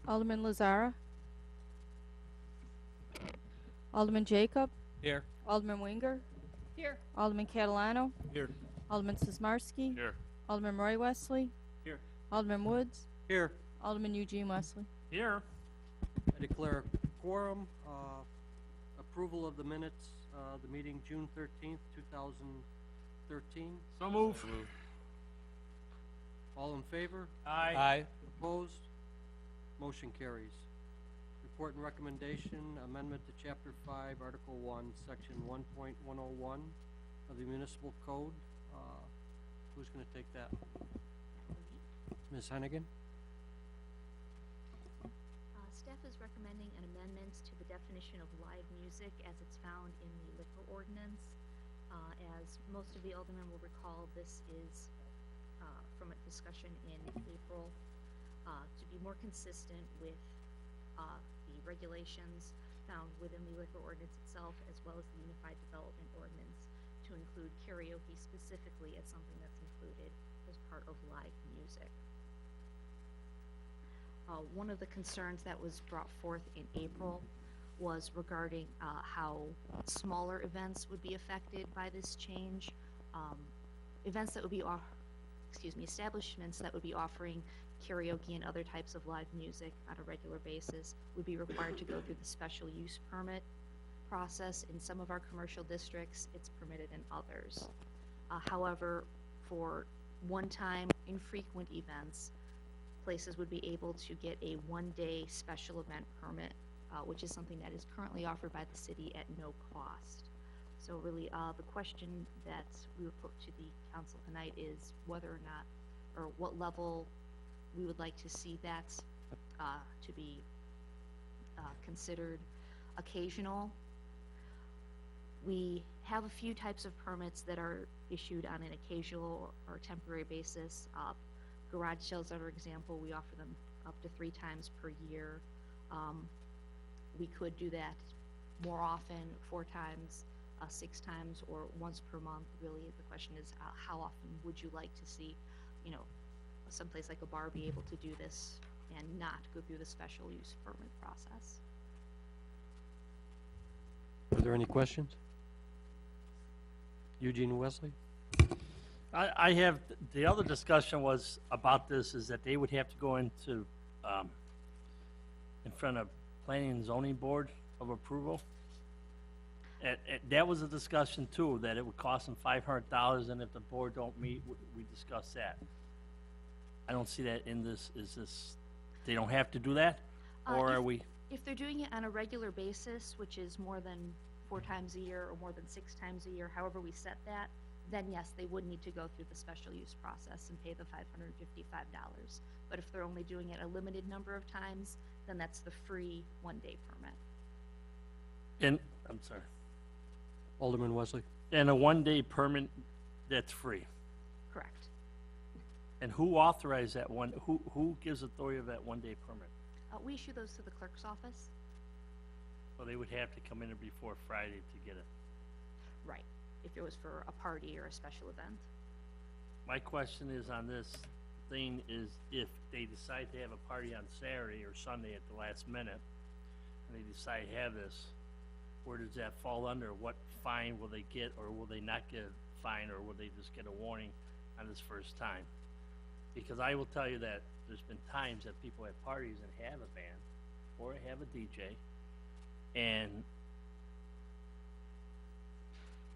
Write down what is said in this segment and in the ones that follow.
Alderman Lazara. Alderman Jacob. Here. Alderman Winger. Here. Alderman Catalano. Here. Alderman Sismarski. Here. Alderman Roy Wesley. Here. Alderman Woods. Here. Alderman Eugene Wesley. Here. I declare a quorum. Approval of the minutes, the meeting June 13th, 2013. So move. All in favor? Aye. Opposed? Motion carries. Report and recommendation, amendment to Chapter 5, Article 1, Section 1.101 of the Municipal Code. Who's going to take that? Ms. Hennigan? Staff is recommending an amendment to the definition of live music as it's found in the liquor ordinance. As most of the aldermen will recall, this is from a discussion in April to be more consistent with the regulations found within the liquor ordinance itself, as well as the Unified Development Ordinance, to include karaoke specifically as something that's included as part of live music. One of the concerns that was brought forth in April was regarding how smaller events would be affected by this change. Events that would be, establishments that would be offering karaoke and other types of live music on a regular basis would be required to go through the special use permit process. In some of our commercial districts, it's permitted in others. However, for one-time infrequent events, places would be able to get a one-day special event permit, which is something that is currently offered by the city at no cost. So really, the question that we would put to the council tonight is whether or not, or what level we would like to see that to be considered occasional. We have a few types of permits that are issued on an occasional or temporary basis. Garage sales, for example, we offer them up to 3 times per year. We could do that more often, 4 times, 6 times, or once per month. Really, the question is how often would you like to see, someplace like a bar be able to do this and not go through the special use permit process. Are there any questions? Eugene Wesley? I have, the other discussion was about this, is that they would have to go into, in front of Planning and Zoning Board of Approval. That was a discussion too, that it would cost them $500, and if the board don't meet, we discussed that. I don't see that in this. Is this, they don't have to do that? Or are we? If they're doing it on a regular basis, which is more than 4 times a year or more than 6 times a year, however we set that, then yes, they would need to go through the special use process and pay the $555. But if they're only doing it a limited number of times, then that's the free one-day permit. And, I'm sorry. Alderman Wesley? And a one-day permit, that's free. Correct. And who authorized that one? Who gives authority of that one-day permit? We issue those to the clerk's office. So they would have to come in before Friday to get it. Right. If it was for a party or a special event. My question is on this thing is, if they decide to have a party on Saturday or Sunday at the last minute, and they decide to have this, where does that fall under? What fine will they get, or will they not get a fine, or will they just get a warning on this first time? Because I will tell you that there's been times that people have parties and have a band, or have a DJ, and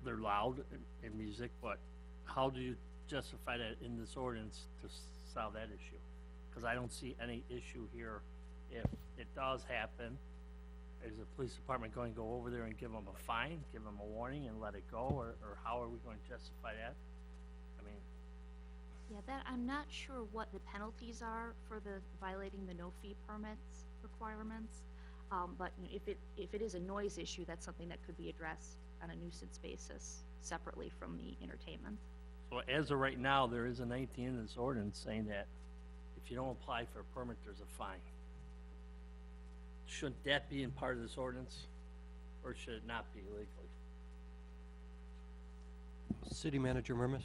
they're loud in music, but how do you justify that in this ordinance to solve that issue? Because I don't see any issue here. If it does happen, is the police department going to go over there and give them a fine, give them a warning and let it go, or how are we going to justify that? I mean, Yeah, that I'm not sure what the penalties are for the violating the no fee permits requirements. But if it is a noise issue, that's something that could be addressed on a nuisance basis separately from the entertainment. so as of right now, there is a 19 in this ordinance saying that if you don't apply for a permit, there's a fine. Shouldn't that be in part of this ordinance, or should it not be legally? City Manager Murmas?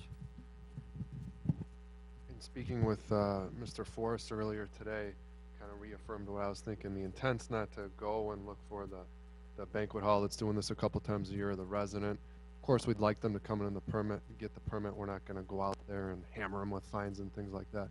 In speaking with Mr. Forrest earlier today, kind of reaffirmed what I was thinking. The intent's not to go and look for the banquet hall that's doing this a couple times a year, or the resident. Of course, we'd like them to come in the permit, get the permit. We're not going to go out there and hammer them with fines and things like that.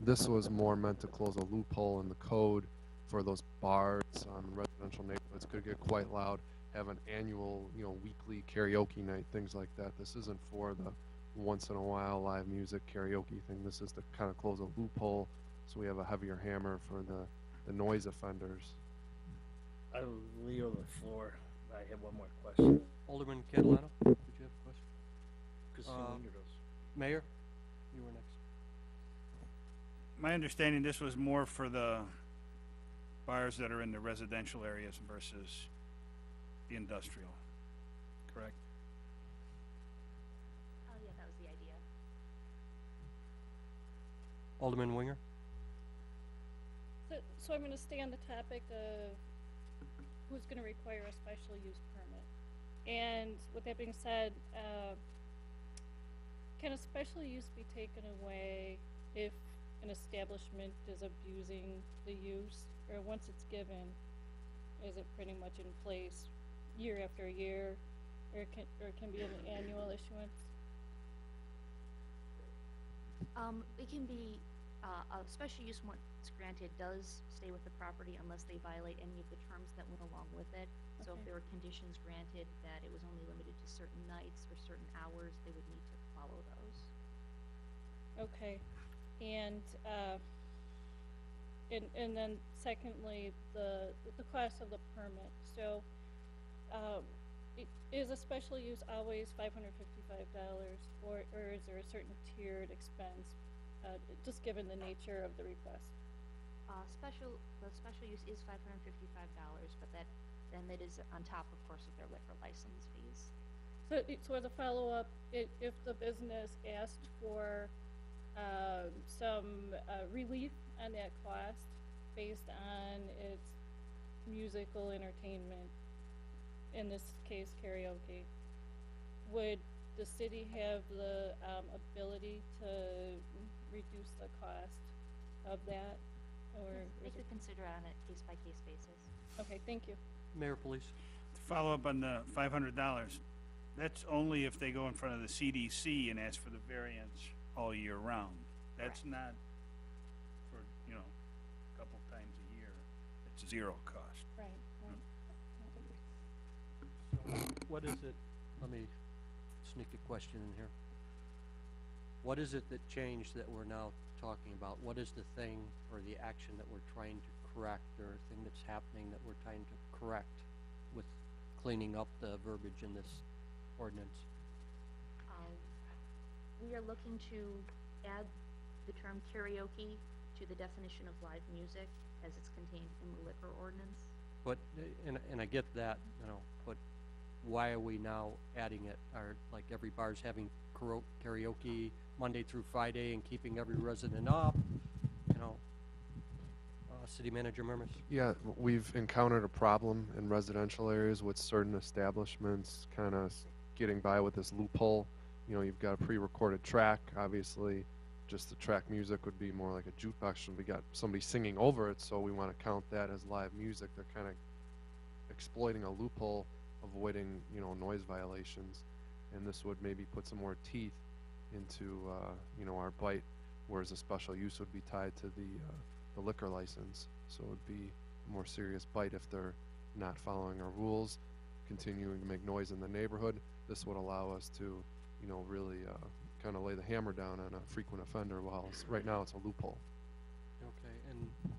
This was more meant to close a loophole in the code for those bars in residential neighborhoods. Could get quite loud, have an annual, weekly karaoke night, things like that. This isn't for the once in a while live music karaoke thing. This is to kind of close a loophole so we have a heavier hammer for the noise offenders. I will Leo the floor. I have one more question. Alderman Catalano, did you have a question? Christine Lingerdos. Mayor, you were next. My understanding, this was more for the bars that are in the residential areas versus the industrial, correct? Oh, yeah, that was the idea. Alderman Winger? So I'm gonna stay on the topic of who's gonna require a special use permit. And with that being said, can a special use be taken away if an establishment is abusing the use? Or once it's given, is it pretty much in place year after year? Or it can be an annual issuance? It can be, a special use once granted does stay with the property unless they violate any of the terms that went along with it. So if Okay. there were conditions granted that it was only limited to certain nights or certain hours, they would need to follow those. Okay, and then secondly, the cost of the permit. So, is a special use always $555, or is there a certain tiered expense, just given the nature of the request? The special use is $555, but then it is on top, of course, of their liquor license fees. So as a follow-up, if the business asked for some relief on that cost based on its musical entertainment, in this case karaoke, would the city have the ability to reduce the cost of that? Or They is it, could consider it on a case-by-case basis. okay, thank you. Mayor, please. To follow up on the $500, that's only if they go in front of the CDC and ask for the variance all year round. That's not for, a couple times a year. It's zero cost. Right, right. What is it, let me sneak a question in here. What is it that changed that we're now talking about? What is the thing or the action that we're trying to correct, or thing that's happening that we're trying to correct with cleaning up the verbiage in this ordinance? We are looking to add the term karaoke to the definition of live music as it's contained in the liquor ordinance. But, and I get that, but why are we now adding it? Are, like, every bar's having karaoke Monday through Friday and keeping every resident up, City Manager Murmas? Yeah, we've encountered a problem in residential areas with certain establishments kind of getting by with this loophole. You've got a pre-recorded track. Obviously, just the track music would be more like a jukebox, and we got somebody singing over it, so we want to count that as live music. They're kind of exploiting a loophole, avoiding, noise violations, and this would maybe put some more teeth into, our bite, whereas a special use would be tied to the liquor license. So it would be a more serious bite if they're not following our rules, continuing to make noise in the neighborhood. This would allow us to, really kind of lay the hammer down on a frequent offender, while right now it's a loophole. Okay, and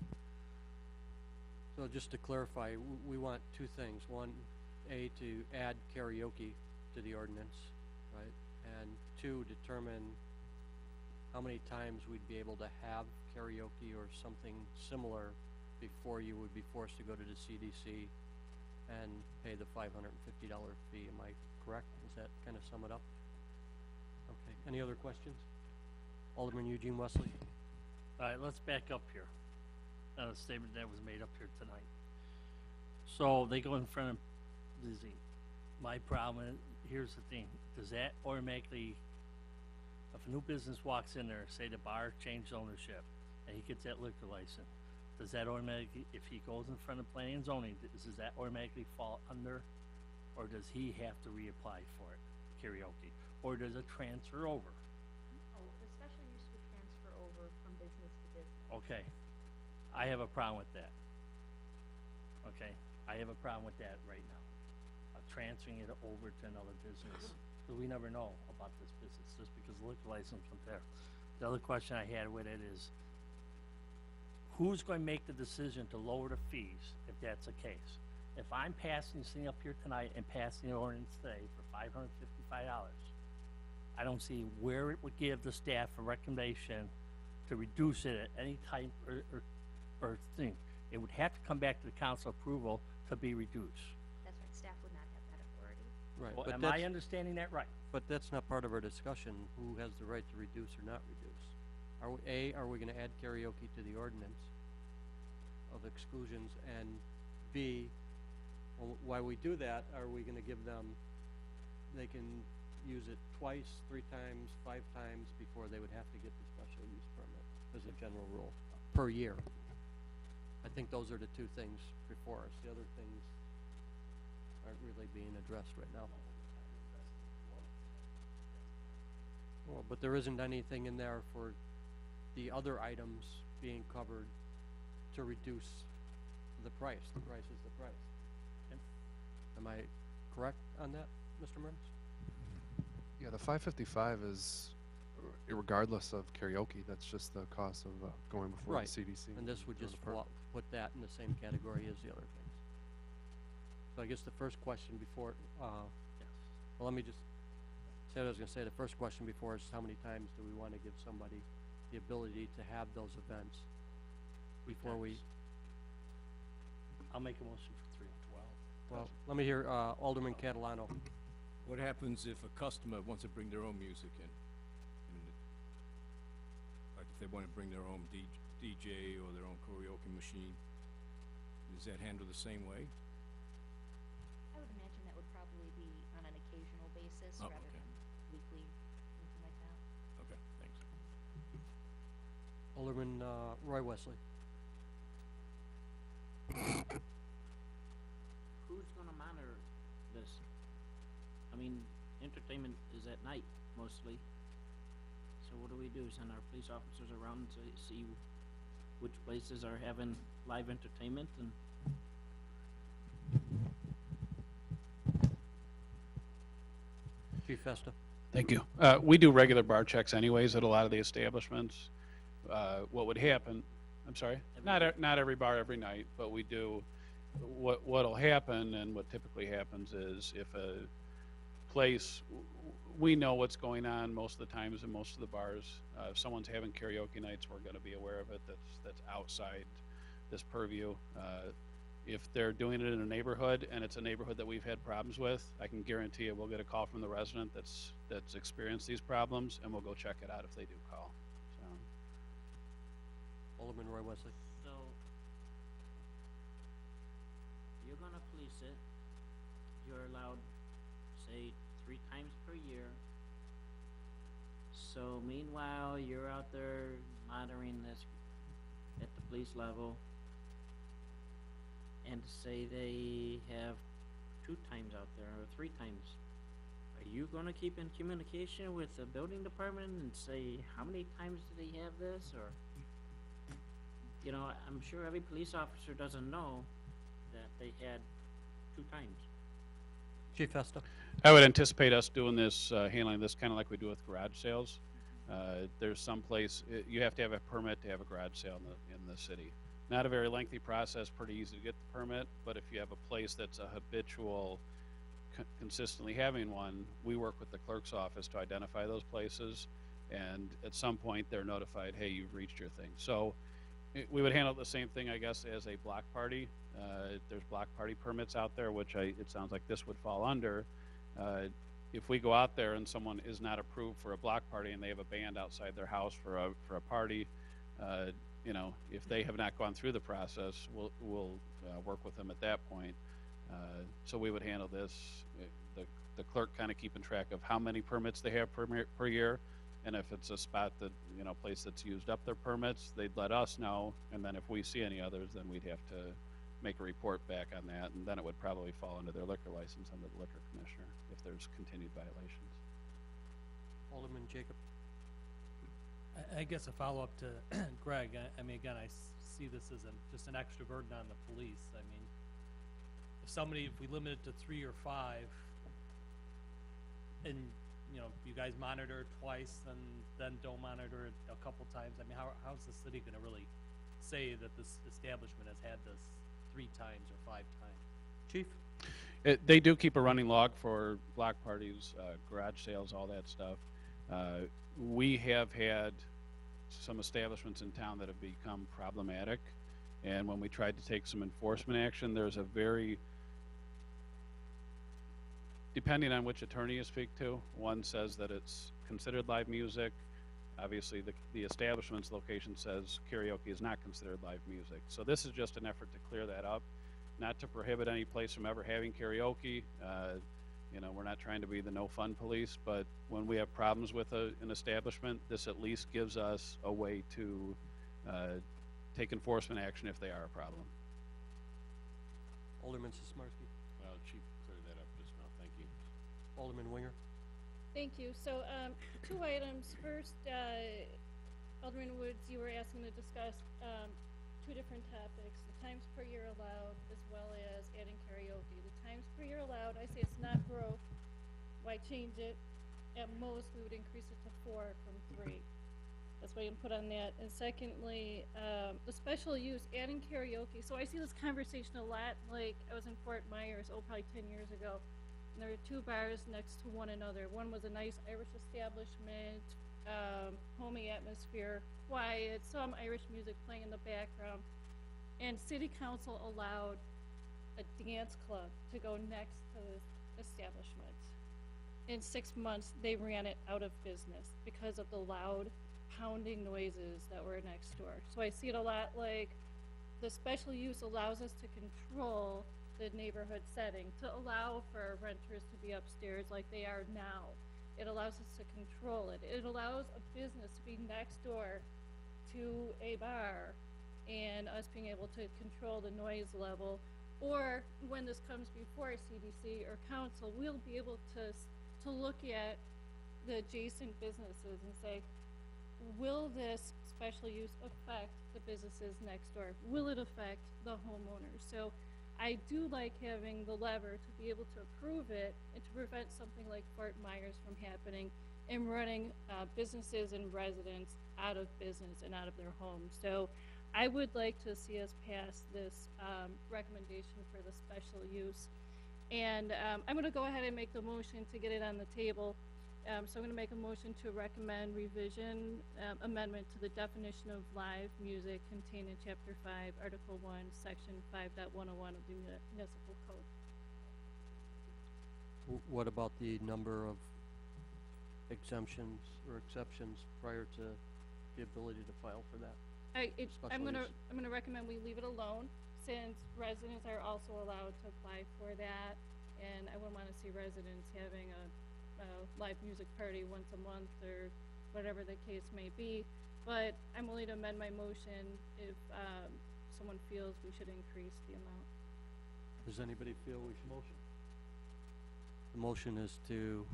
so just to clarify, we want two things. One, to add karaoke to the ordinance, right? And two, determine how many times we'd be able to have karaoke or something similar before you would be forced to go to the CDC and pay the $550 fee. Am I correct? Does that kind of sum it up? Okay, any other questions? Alderman Eugene Wesley? All right, let's back up here on a statement that was made up here tonight. So they go in front of Lizzie. My problem, here's the thing, does that automatically, if a new business walks in there, say the bar changed ownership, and he gets that liquor license, does that automatically, if he goes in front of planning and zoning, does that automatically fall under? Or does he have to reapply for it, karaoke? Or does it transfer over? Oh, the special use would transfer over from business to business. Okay, I have a problem with that. Okay, I have a problem with that right now. Transferring it over to another business, because we never know about this business, just because the liquor license was there. The other question I had with it is, who's going to make the decision to lower the fees if that's the case? If I'm passing this thing up here tonight and passing the ordinance today for $555, I don't see where it would give the staff a recommendation to reduce it at any type or thing. It would have to come back to the council approval to be reduced. That's right, staff would not have that authority. Right, Well, but am I that's, understanding that right? but that's not part of our discussion, who has the right to reduce or not reduce. Are we gonna add karaoke to the ordinance of exclusions, and B, while we do that, are we gonna give them, they can use it twice, 3 times, 5 times before they would have to get the special use permit, as a general rule, per year? I think those are the two things before us. The other things aren't really being addressed right now. Well, but there isn't anything in there for the other items being covered to reduce the price. The price is the price. Am I correct on that, Mr. Mertens? Yeah, the 555 is regardless of karaoke. That's just the cost of going before Right, the CDC. and this would doing just the permit. put that in the same category as the other things. So I guess the first question before, well, let me just say what I was gonna say. The first question before us is how many times do we wanna give somebody the ability to have those events before we, I'll make a motion for 3 and 12. well, let me hear, Alderman Catalano. What happens if a customer wants to bring their own music in? Like if they want to bring their own DJ or their own karaoke machine, is that handled the same way? I would imagine that would probably be on an occasional basis Oh, rather okay. than weekly, something like that. Okay, thanks. Alderman, Roy Wesley. Who's gonna monitor this? I mean, entertainment is at night mostly. So what do we do? Send our police officers around to see which places are having live entertainment and Chief Festa. Thank you. We do regular bar checks anyways at a lot of the establishments. What would happen, I'm sorry, not every bar every night, but we do. What'll happen and what typically happens is if a place, we know what's going on most of the times in most of the bars. If someone's having karaoke nights, we're gonna be aware of it. That's outside this purview. If they're doing it in a neighborhood and it's a neighborhood that we've had problems with, I can guarantee you we'll get a call from the resident that's experienced these problems, and we'll go check it out if they do call. So, Alderman Roy Wesley. so you're gonna police it. You're allowed, say, 3 times per year. So meanwhile, you're out there monitoring this at the police level. And say they have 2 times out there or 3 times. Are you gonna keep in communication with the building department and say, how many times do they have this, or? You know, I'm sure every police officer doesn't know that they had 2 times. Chief Festa. I would anticipate us doing this, handling this kind of like we do with garage sales. There's some place, you have to have a permit to have a garage sale in the city. Not a very lengthy process, pretty easy to get the permit, but if you have a place that's a habitual, consistently having one, we work with the clerk's office to identify those places, and at some point they're notified, hey, you've reached your thing. So we would handle the same thing, I guess, as a block party. There's block party permits out there, which it sounds like this would fall under. If we go out there and someone is not approved for a block party and they have a band outside their house for a party, you know, if they have not gone through the process, we'll work with them at that point. So we would handle this. The clerk kind of keeping track of how many permits they have per year, And if it's a spot that, you know, place that's used up their permits, they'd let us know, and then if we see any others, then we'd have to make a report back on that, and then it would probably fall under their liquor license under the liquor commissioner if there's continued violations. Alderman Jacob. I guess a follow-up to Greg, I mean, again, see this as just an extra burden on the police. I mean, if we limit it to 3 or 5, and, you know, you guys monitor it twice and then don't monitor it a couple times, I mean, how's the city gonna really say that this establishment has had this 3 times or 5 times? Chief? They do keep a running log for block parties, garage sales, all that stuff. We have had some establishments in town that have become problematic, and when we tried to take some enforcement action, there's a very, depending on which attorney you speak to, one says that it's considered live music. Obviously, the establishment's location says karaoke is not considered live music. So this is just an effort to clear that up, not to prohibit any place from ever having karaoke. You know, we're not trying to be the no fun police, but when we have problems with an establishment, this at least gives us a way to take enforcement action if they are a problem. Alderman Sismarski. Well, Chief cleared that up just now, thank you. Alderman Winger. Thank you. So, 2 items. First, Alderman Woods, you were asking to discuss 2 different topics, the times per year allowed, as well as adding karaoke. The times per year allowed, I say it's not growth. Why change it? At most, we would increase it to 4 from 3. That's why you can put on that. And secondly, the special use, adding karaoke. So I see this conversation a lot. Like, I was in Fort Myers, probably 10 years ago, and there were 2 bars next to one another. One was a nice Irish establishment, homey atmosphere, quiet, some Irish music playing in the background. And city council allowed a dance club to go next to this establishment. In 6 months, they ran it out of business because of the loud pounding noises that were next door. So I see it a lot. Like, the special use allows us to control the neighborhood setting, to allow for renters to be upstairs like they are now. It allows us to control it. It allows a business to be next door to a bar, and us being able to control the noise level. Or when this comes before CDC or council, we'll be able to look at the adjacent businesses and say, will this special use affect the businesses next door? Will it affect the homeowners? So I do like having the lever to be able to approve it and to prevent something like Fort Myers from happening and running businesses and residents out of business and out of their homes. So I would like to see us pass this recommendation for the special use. And I'm going to go ahead and make the motion to get it on the table. So I'm going to make a motion to recommend revision, amendment to the definition of live music contained in Chapter 5, Article 1, Section 5.101 of the Municipal Code. What about the number of exemptions or exceptions prior to the ability to file for that? I'm gonna recommend we leave it alone, since residents are also allowed to apply for that, and I wouldn't want to see residents having a live music party once a month or whatever the case may be. But I'm willing to amend my motion if someone feels we should increase the amount. Does anybody feel we should motion? The motion is to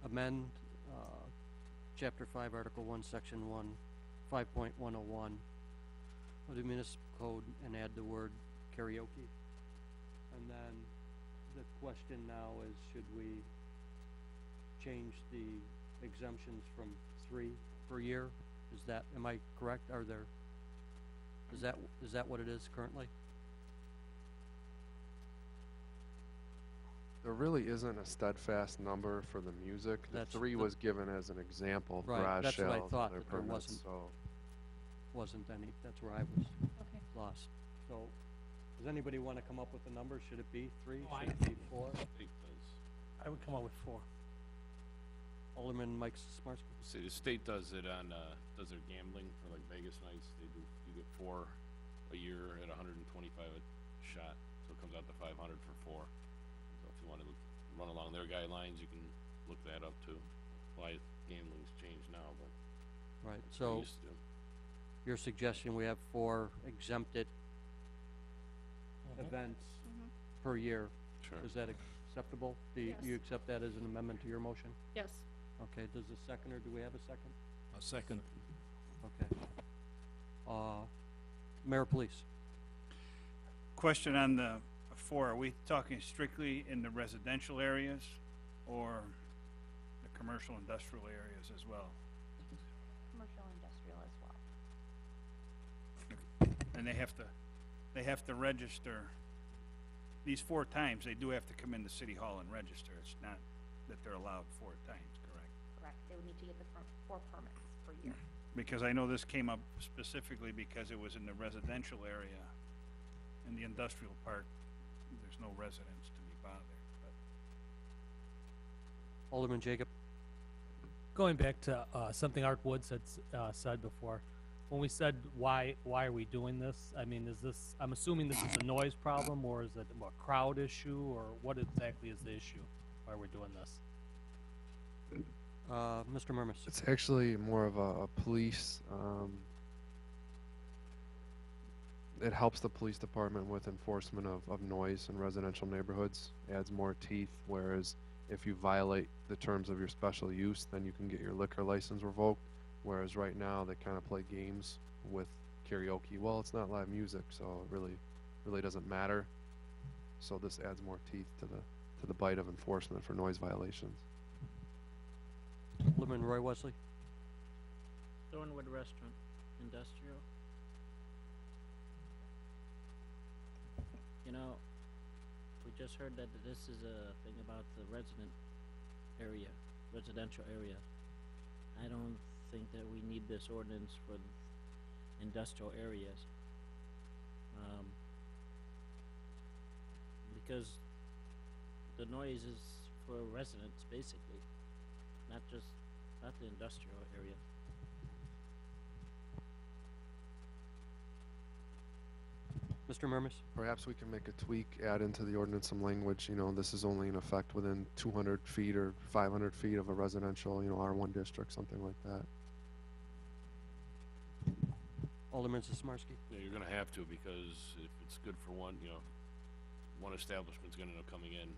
amend Chapter 5, Article 1, Section 1, 5.101 of the Municipal Code and add the word karaoke. And then the question now is, should we change the exemptions from 3 per year? Is that, am I correct? Are there, is that what it is currently? There really isn't a steadfast number for the music. The That's 3 the- was given as an example of Right, garage that's what I sales thought, and their that there permits, wasn't any. That's where I was Okay. lost. So, does anybody want to come up with a number? Should it be 3? Oh, Should it be 4? State does. I would come up with 4. Alderman Mike Sismarski. See, the state does it on, does their gambling for like Vegas nights, they do, you get 4 a year at 125 a shot, so it comes out to 500 for 4. So if you want to run along their guidelines, you can look that up too. Why gambling's changed now, but Right, we so used to. your suggestion, we have 4 exempted events per year. Sure. Is that acceptable? Do you Yes. accept that as an amendment to your motion? Yes. Okay, does the seconder, do we have a second? A second. Okay. Mayor, please. Question on the 4, are we talking strictly in the residential areas or the commercial industrial areas as well? Commercial industrial as well. And they have to register, these 4 times, they do have to come into City Hall and register. It's not that they're allowed 4 times, correct? Correct. They would need to get the 4 permits per year. Because I know this came up specifically because it was in the residential area. In the industrial park, there's no residents to be bothered, but. Alderman Jacob? Going back to something Art Woods had said before, when we said why are we doing this? I mean, is this? I'm assuming this is a noise problem, or is it a crowd issue, or what exactly is the issue? Why we're doing this? Mr. Murmas? It's actually more of a police, it helps the police department with enforcement of noise in residential neighborhoods, adds more teeth, whereas if you violate the terms of your special use, then you can get your liquor license revoked, whereas right now they kind of play games with karaoke. Well, it's not live music, so it really doesn't matter. So this adds more teeth to the bite of enforcement for noise violations. Alderman Roy Wesley? Thornwood Restaurant, industrial. You know, we just heard that this is a thing about the residential area. I don't think that we need this ordinance for the industrial areas. Because the noise is for residents, basically, not the industrial area. Mr. Murmas? Perhaps we can make a tweak, add into the ordinance some language, this is only in effect within 200 feet or 500 feet of a residential, R1 district, something like that. Alderman Sismarski? Yeah, you're gonna have to, because if it's good for one, one establishment's gonna end up coming in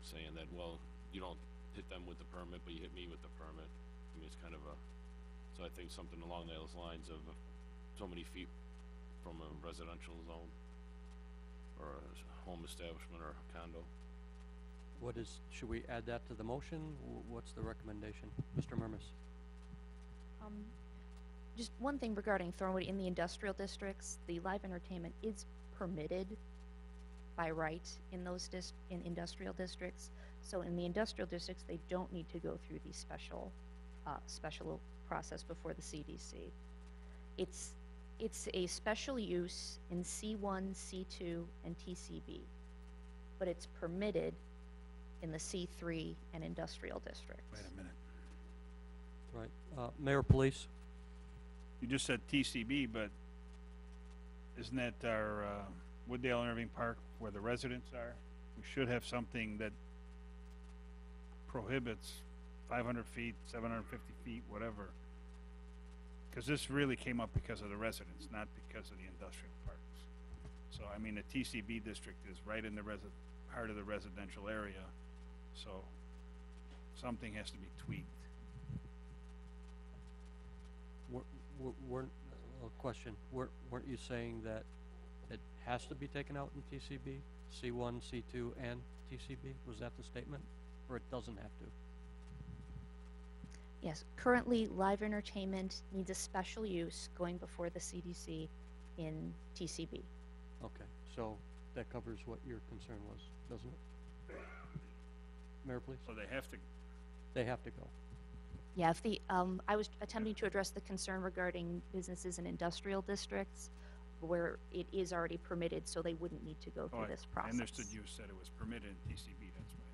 saying that, well, you don't hit them with the permit, but you hit me with the permit. I mean, it's kind of so I think something along those lines of so many feet from a residential zone or a home establishment or a condo. Should we add that to the motion? What's the recommendation? Mr. Murmas? Just one thing regarding Thornwood, in the industrial districts, the live entertainment is permitted by right in those in industrial districts. So in the industrial districts, they don't need to go through the special process before the CDC. It's a special use in C1, C2, and TCB, but it's permitted in the C3 and industrial districts. Wait a minute. Right. Mayor, Police? You just said TCB, but isn't that our Wooddale and Irving Park where the residents are? We should have something that prohibits 500 feet, 750 feet, whatever. Because this really came up because of the residents, not because of the industrial parks. So, I mean, the TCB district is right in the heart of the residential area, so something has to be tweaked. Question. Weren't you saying that it has to be taken out in TCB? C1, C2, and TCB? Was that the statement? Or it doesn't have to? Yes, currently live entertainment needs a special use going before the CDC in TCB. Okay, so that covers what your concern was, doesn't it? Mayor, please? So they have to, They have to go. Yeah, if I was attempting to address the concern regarding businesses in industrial districts where it is already permitted, so they wouldn't need to go through this I process. understood you said it was permitted in TCB, that's why.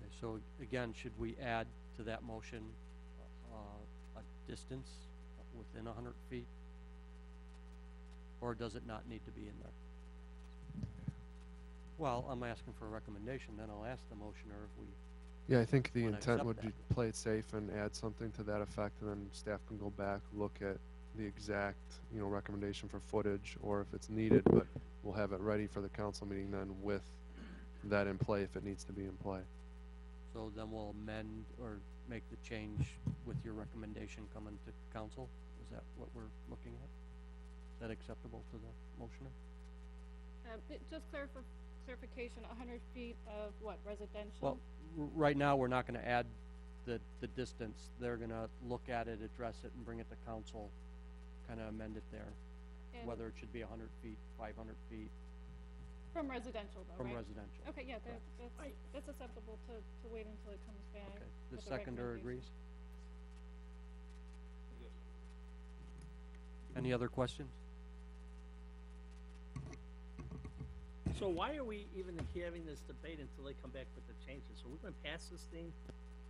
Okay, so again, should we add to that motion a distance within 100 feet? Or does it not need to be in there? Well, I'm asking for a recommendation, then I'll ask the motioner if we, Yeah, I think the wanna intent accept would that. be play it safe and add something to that effect, and then staff can go back, look at the exact, you know, recommendation for footage, or if it's needed, but we'll have it ready for the council meeting then with that in play if it needs to be in play. so then we'll amend or make the change with your recommendation coming to council? Is that what we're looking at? Is that acceptable to the motioner? Just clarification, 100 feet of what, residential? Well, right now, we're not gonna add the distance. They're gonna look at it, address it, and bring it to council, kinda amend it there. And Whether it should be 100 feet, 500 feet From residential though, from right? residential. Okay, yeah, that's acceptable to wait until it comes back. Okay, the with seconder recommendation. agrees? Any other questions? So why are we even having this debate until they come back with the changes? So we're gonna pass this thing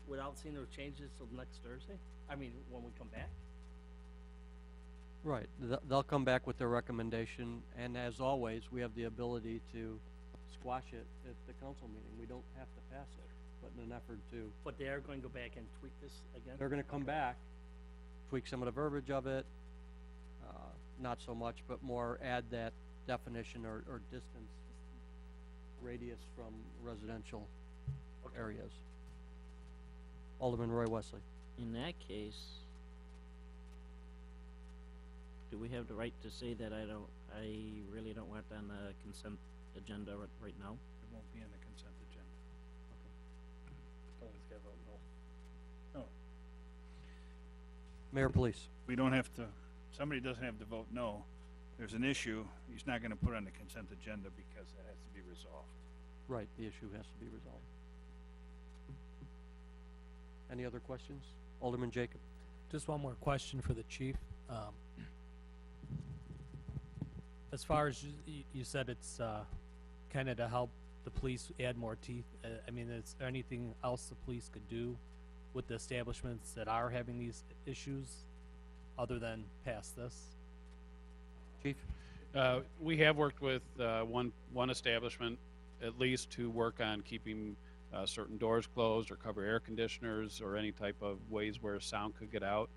without seeing those changes till next Thursday? I mean, when we come back? Right, they'll come back with their recommendation, and as always, we have the ability to squash it at the council meeting. We don't have to pass it, but in an effort to, But they are going to go back and tweak this again? they're gonna come back, tweak some of the verbiage of it, not so much, but more add that definition or distance radius from residential Okay. areas. Alderman Roy Wesley. In that case, do we have the right to say that I really don't want it on the consent agenda right now? It won't be on the consent agenda. Someone's gotta vote no. No, Mayor, please. we don't have to, somebody doesn't have to vote no. There's an issue, he's not gonna put it on the consent agenda because it has to be resolved. Right, the issue has to be resolved. Any other questions? Alderman Jacob. Just one more question for the chief. As far as you said, it's kind of to help the police add more teeth. I mean, is there anything else the police could do with the establishments that are having these issues other than pass this? Chief? We have worked with one establishment at least to work on keeping certain doors closed or cover air conditioners or any type of ways where sound could get out.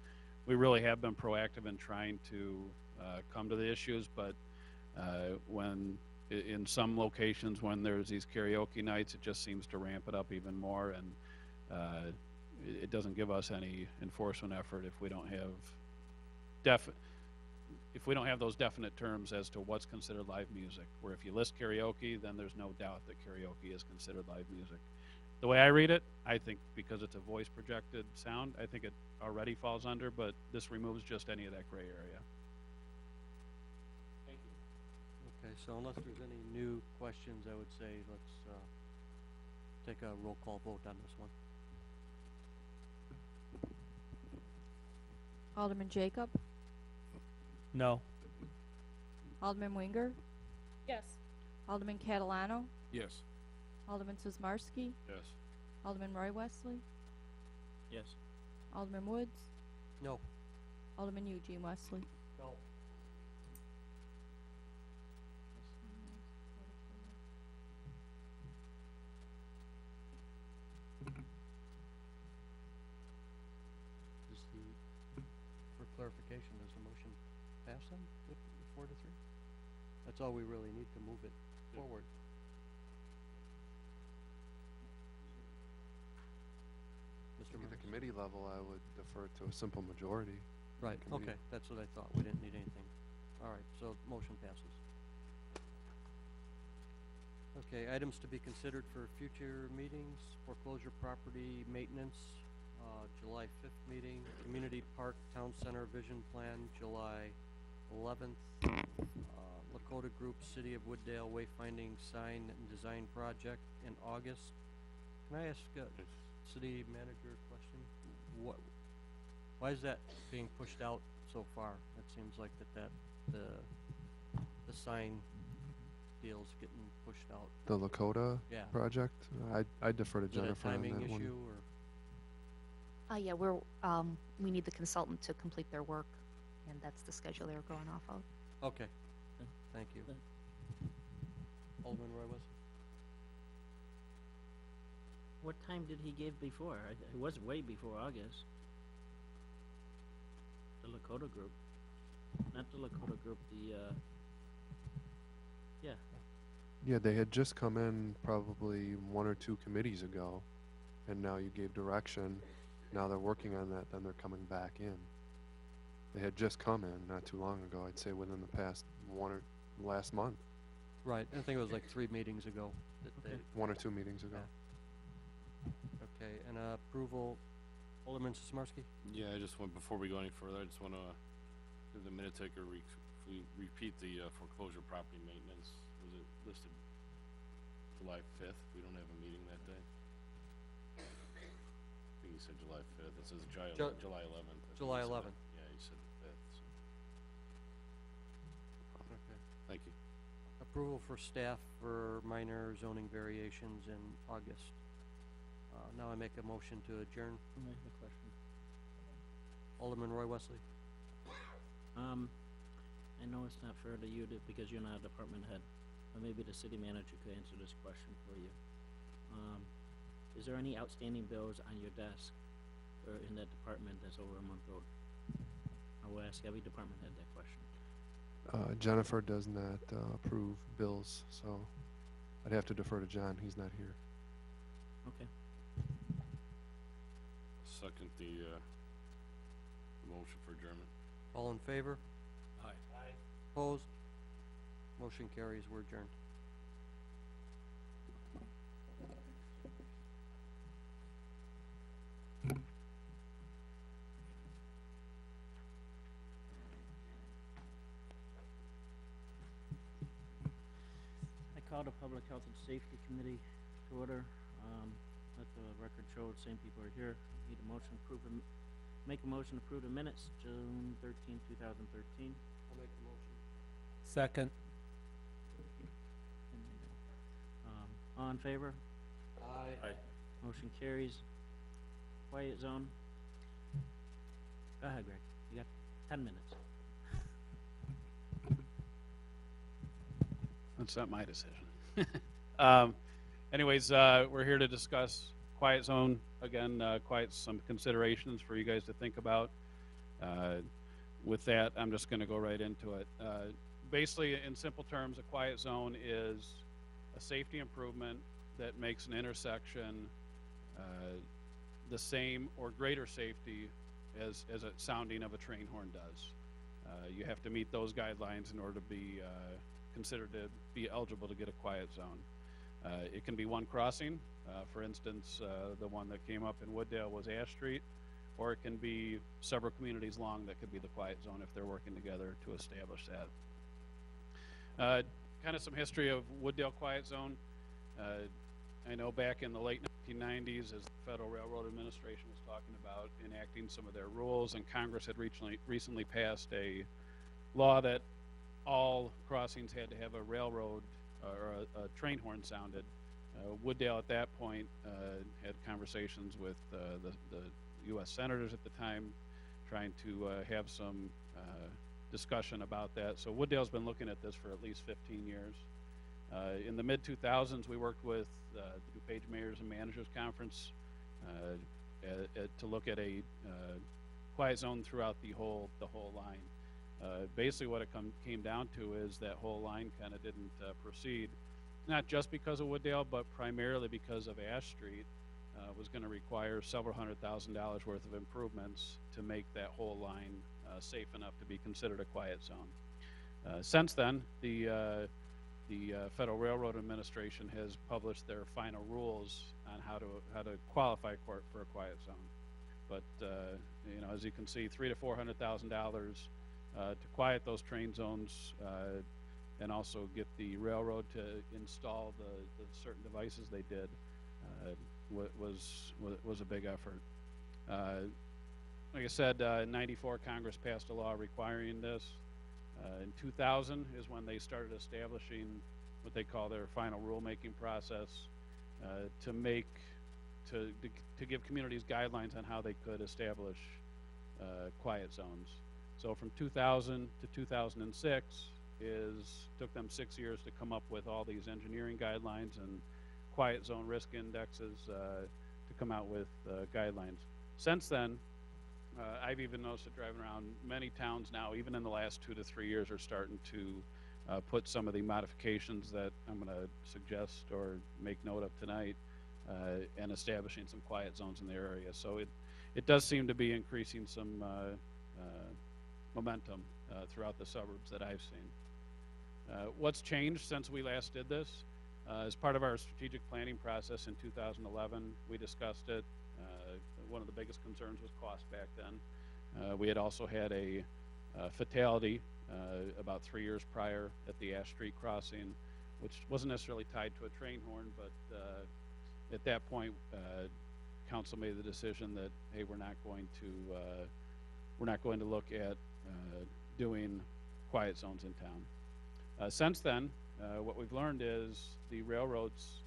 We really have been proactive in trying to come to the issues, but when in some locations when there's these karaoke nights, it just seems to ramp it up even more, and it doesn't give us any enforcement effort if we don't have those definite terms as to what's considered live music. Where if you list karaoke, then there's no doubt that karaoke is considered live music. The way I read it, I think because it's a voice projected sound, I think it already falls under, but this removes just any of that gray area. Okay, so unless there's any new questions, I would say let's take a roll call vote on this one. Alderman Jacob, No. Alderman Winger, Yes. Alderman Catalano, Yes. Alderman Sizmarsky, Yes. Alderman Roy Wesley, Yes. Alderman Woods, No. Alderman Eugene Wesley. No. Is the, for clarification, does the motion pass then, with 4-3? That's all we really need to move it forward. Mr. At the Burns? committee level, I would defer to a simple majority. Right, committee. okay, that's what I thought, we didn't need anything. All right, so motion passes. Okay, items to be considered for future meetings, foreclosure property maintenance, July 5th meeting, community park, town center vision plan, July 11th, Lakota Group, City of Wooddale wayfinding sign and design project in August. Can I ask city manager a question? Why is that being pushed out so far? It seems like the sign deal's getting pushed out. The Lakota Yeah. project, I defer to Is it a Jennifer on timing that one. issue or? Yeah, we need the consultant to complete their work, and that's the schedule they're going off of. Okay, thank you. Alderman Roy Wesley? What time did he give before? It was way before August. The Lakota group. Not the Lakota group, yeah. Yeah, they had just come in probably 1 or 2 committees ago, and now you gave direction. Now they're working on that, then they're coming back in. They had just come in not too long ago, I'd say within the past last month, Right, I think it was like 3 meetings ago that they, 1 or 2 meetings ago. okay, and approval, Alderman Sismarski? Yeah, I just want, before we go any further, I just wanna give the minute taker repeat the foreclosure property maintenance. Was it listed July 5th? We don't have a meeting that day. I think you said July 5th. It says July 11th. I think July you said 11th. that. Yeah, you said the 5th. So. Okay. Thank you. Approval for staff for minor zoning variations in August. Now I make a motion to adjourn. I have a question. Alderman Roy Wesley? I know it's not fair to you because you're not a department head, but maybe the city manager could answer this question for you. Is there any outstanding bills on your desk or in that department that's over a month old? I will ask every department head that question. Jennifer does not approve bills, so I'd have to defer to John. He's not here. Okay. Second the motion for adjournment. All in favor? Aye. Opposed? Motion carries, we're adjourned. I called the Public Health and Safety Committee to order. Let the record show the same people are here. Need a motion to approve, make a motion to approve the minutes, June 13, 2013. I'll make the motion. Second. All in favor? Aye. Motion carries. Quiet zone. Go ahead, Greg. You got 10 minutes. That's not my decision. Anyways, we're here to discuss quiet zone. Again, some considerations for you guys to think about. With that, I'm just going to go right into it. Basically, in simple terms, a quiet zone is a safety improvement that makes an intersection the same or greater safety as a sounding of a train horn does. You have to meet those guidelines in order to be considered to be eligible to get a quiet zone. It can be one crossing. For instance, the one that came up in Wooddale was Ash Street, or it can be several communities long that could be the quiet zone if they're working together to establish that. Kind of some history of Wooddale Quiet Zone. I know back in the late 1990s, as the Federal Railroad Administration was talking about enacting some of their rules, and Congress had recently passed a law that all crossings had to have a railroad or a train horn sounded. Wooddale at that point had conversations with the U.S. senators at the time, trying to have some discussion about that. So Wooddale's been looking at this for at least 15 years. In the mid-2000s, we worked with the DuPage Mayors and Managers Conference to look at a quiet zone throughout the whole line. Basically, what it came down to is that whole line kind of didn't proceed, not just because of Wooddale, but primarily because of Ash Street was going to require several $100,000 worth of improvements to make that whole line safe enough to be considered a quiet zone. Since then, the Federal Railroad Administration has published their final rules on how to qualify for a quiet zone. But you know, as you can see, $300,000 to $400,000 to quiet those train zones, and also get the railroad to install the certain devices they did, was a big effort. Like I said, in '94, Congress passed a law requiring this. In 2000 is when they started establishing what they call their final rulemaking process to give communities guidelines on how they could establish quiet zones. So from 2000 to 2006 took them 6 years to come up with all these engineering guidelines and quiet zone risk indexes to come out with guidelines. Since then, I've even noticed it driving around many towns now, even in the last 2 to 3 years, are starting to put some of the modifications that I'm going to suggest or make note of tonight and establishing some quiet zones in the area. So it does seem to be increasing some momentum throughout the suburbs that I've seen. What's changed since we last did this? As part of our strategic planning process in 2011, we discussed it. One of the biggest concerns was cost back then. We had also had a fatality about 3 years prior at the Ash Street crossing, which wasn't necessarily tied to a train horn, but at that point, council made the decision that, hey, we're not going to look at doing quiet zones in town. Since then, what we've learned is the railroads,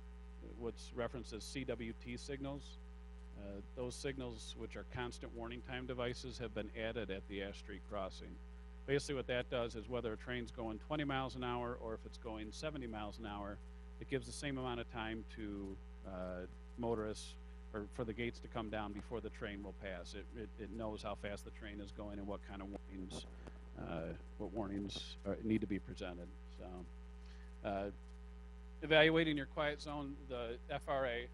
what's referenced as CWT signals, those signals, which are constant warning time devices, have been added at the Ash Street crossing. Basically what that does is whether a train's going 20 miles an hour or if it's going 70 miles an hour, it gives the same amount of time to motorists or for the gates to come down before the train will pass. It knows how fast the train is going and what kind of warnings need to be presented. So, evaluating your quiet zone, the FRA,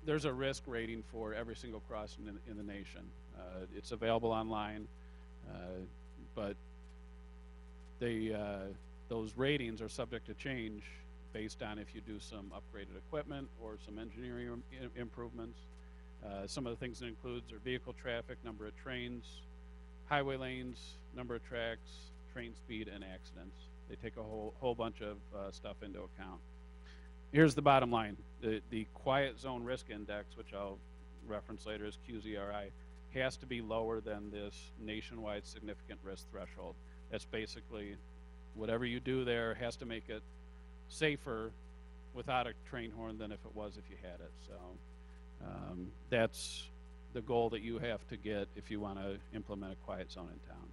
there's a risk rating for every single crossing in the nation. It's available online, but those ratings are subject to change based on if you do some upgraded equipment or some engineering improvements. Some of the things it includes are vehicle traffic, number of trains, highway lanes, number of tracks, train speed, and accidents. They take a whole bunch of stuff into account. Here's the bottom line. The quiet zone risk index, which I'll reference later as QZRI, has to be lower than this nationwide significant risk threshold. That's basically whatever you do there has to make it safer without a train horn than if it was if you had it. So that's the goal that you have to get if you want to implement a quiet zone in town.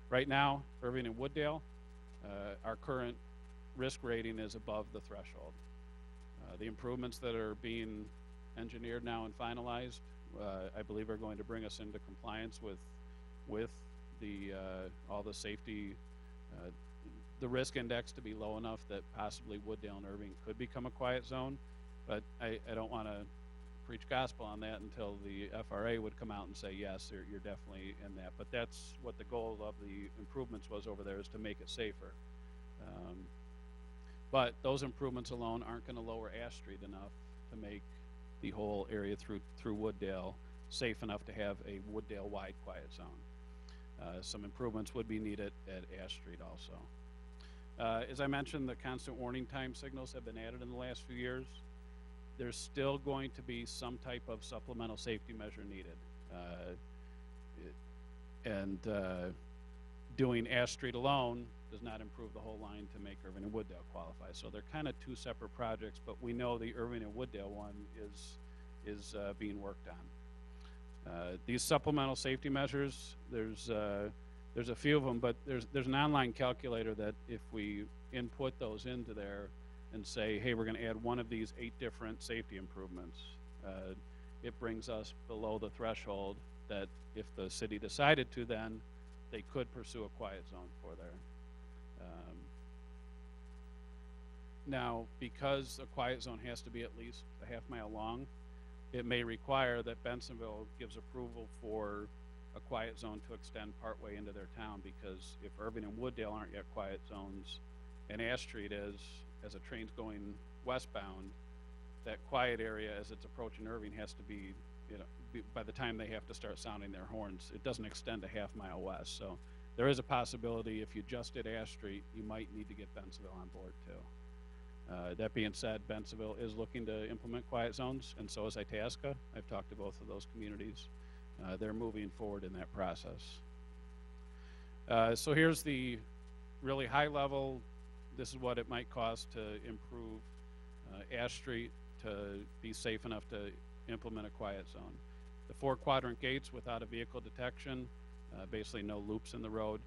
Right now, Irving and Wooddale, our current risk rating is above the threshold. The improvements that are being engineered now and finalized, I believe, are going to bring us into compliance with the all the safety, the risk index to be low enough that possibly Wooddale and Irving could become a quiet zone. But I don't want to preach gospel on that until the FRA would come out and say, yes, you're definitely in that. But that's what the goal of the improvements was over there, is to make it safer. But those improvements alone aren't going to lower Ash Street enough to make the whole area through Wooddale safe enough to have a Wooddale-wide quiet zone. Some improvements would be needed at Ash Street also. As I mentioned, the constant warning time signals have been added in the last few years. There's still going to be some type of supplemental safety measure needed. Doing Ash Street alone does not improve the whole line to make Irving and Wooddale qualify. So they're kind of two separate projects, but we know the Irving and Wooddale one is being worked on. These supplemental safety measures, there's a few of them, but there's an online calculator that if we input those into there and say, hey, we're going to add one of these 8 different safety improvements, it brings us below the threshold that if the city decided to, then they could pursue a quiet zone for there. Now, because a quiet zone has to be at least a half mile long, it may require that Bensonville gives approval for a quiet zone to extend partway into their town, because if Irving and Wooddale aren't yet quiet zones and Ash Street is, as a train's going westbound, that quiet area as it's approaching Irving has to be, by the time they have to start sounding their horns, it doesn't extend a half mile west. So there is a possibility if you just did Ash Street, you might need to get Bensonville on board too. That being said, Bensonville is looking to implement quiet zones, and so is Itasca. I've talked to both of those communities. They're moving forward in that process. So here's the really high level. This is what it might cost to improve Ash Street to be safe enough to implement a quiet zone. The 4 quadrant gates without a vehicle detection, basically no loops in the road.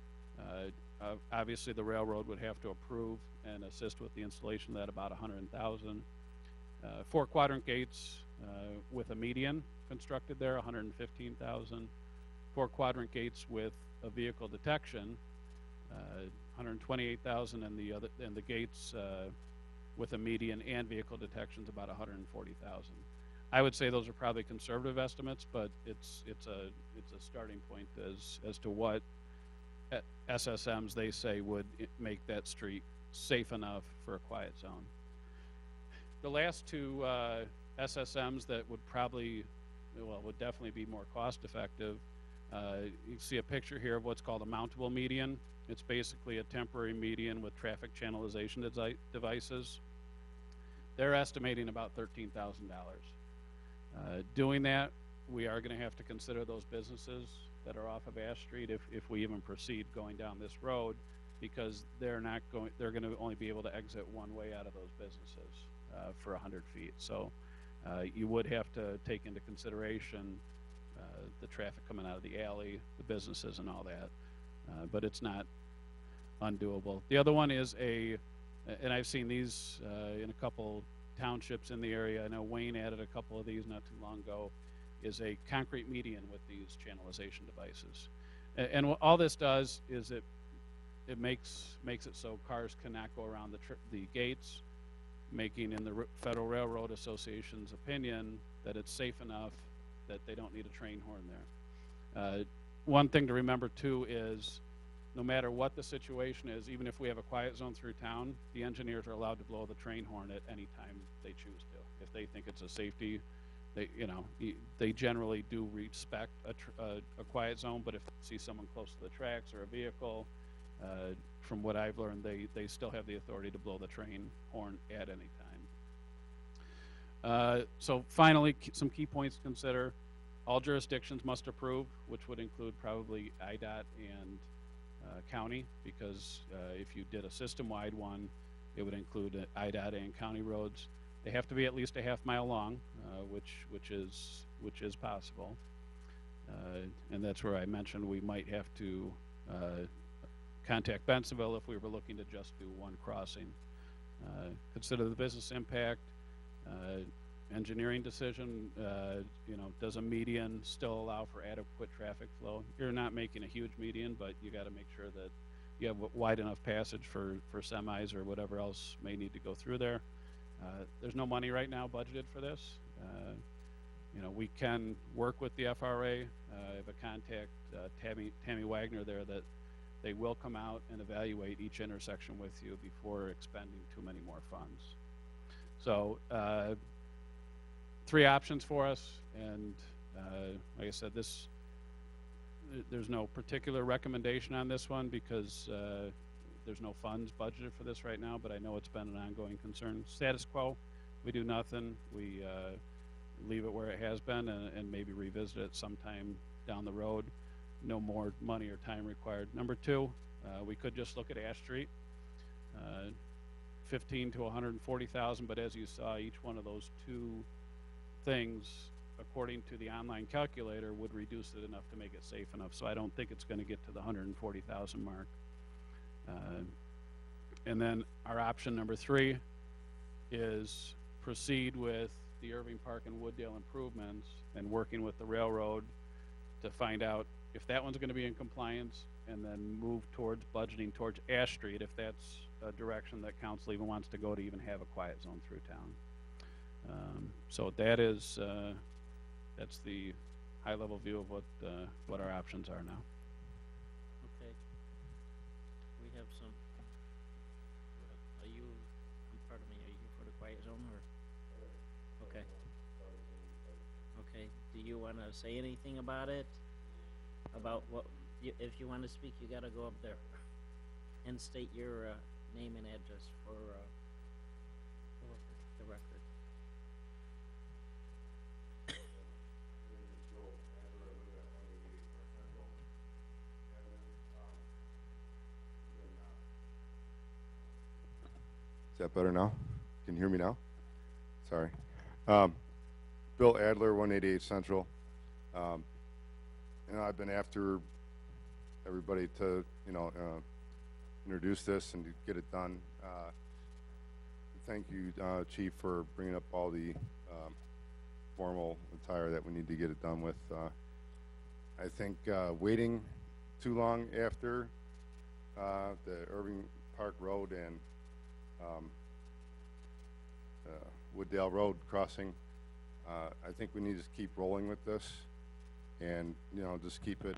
Obviously the railroad would have to approve and assist with the installation of that, about $100,000. 4 quadrant gates with a median constructed there, 115,000. 4 quadrant gates with a vehicle detection, 128,000, and the gates with a median and vehicle detection is about 140,000. I would say those are probably conservative estimates, but it's a starting point as to what SSMs they say would make that street safe enough for a quiet zone. The last two SSMs that would would definitely be more cost effective. You see a picture here of what's called a mountable median. It's basically a temporary median with traffic channelization devices. They're estimating about $13,000. Doing that, we are going to have to consider those businesses that are off of Ash Street if we even proceed going down this road, because they're going to only be able to exit one way out of those businesses for 100 feet. So you would have to take into consideration the traffic coming out of the alley, the businesses and all that, but it's not undoable. The other one is and I've seen these in a couple townships in the area. I know Wayne added a couple of these not too long ago, is a concrete median with these channelization devices. And what all this does is it makes it so cars cannot go around the gates, making, in the Federal Railroad Association's opinion, that it's safe enough that they don't need a train horn there. One thing to remember too is, no matter what the situation is, even if we have a quiet zone through town, the engineers are allowed to blow the train horn at any time they choose to. If they think it's a safety, they generally do respect a quiet zone, but if they see someone close to the tracks or a vehicle, from what I've learned, they still have the authority to blow the train horn at any time. So finally, some key points to consider. All jurisdictions must approve, which would include probably IDOT and county, because if you did a system-wide one, it would include IDOT and county roads. They have to be at least a half mile long, which is possible. And that's where I mentioned we might have to contact Bensonville if we were looking to just do one crossing. Consider the business impact, engineering decision. Does a median still allow for adequate traffic flow? You're not making a huge median, but you got to make sure that you have wide enough passage for semis or whatever else may need to go through there. There's no money right now budgeted for this. We can work with the FRA. I have a contact, Tammy Wagner there, that they will come out and evaluate each intersection with you before expending too many more funds. So 3 options for us, and like I said, there's no particular recommendation on this one because there's no funds budgeted for this right now, but I know it's been an ongoing concern. Status quo, we do nothing. We leave it where it has been and maybe revisit it sometime down the road. No more money or time required. Number 2, we could just look at Ash Street, 15 to 140,000, but as you saw, each one of those 2 things, according to the online calculator, would reduce it enough to make it safe enough. So I don't think it's going to get to the 140,000 mark. And then our option number 3 is proceed with the Irving Park and Wooddale improvements and working with the railroad to find out if that one's going to be in compliance, and then move towards budgeting towards Ash Street if that's a direction that council even wants to go to even have a quiet zone through town. So that's the high-level view of what our options are now. Okay. We have some, pardon me, are you for the quiet zone or? Okay. Okay, do you want to say anything about it? About what, if you want to speak, you got to go up there and state your name and address for the record. Is that better now? Can you hear me now? Sorry. Bill Adler, 188 Central. I've been after everybody to, introduce this and to get it done. thank you, Chief, for bringing up all the formal attire that we need to get it done with. I think waiting too long after the Irving Park Road and Wooddale Road crossing, I think we need to keep rolling with this and, just keep it,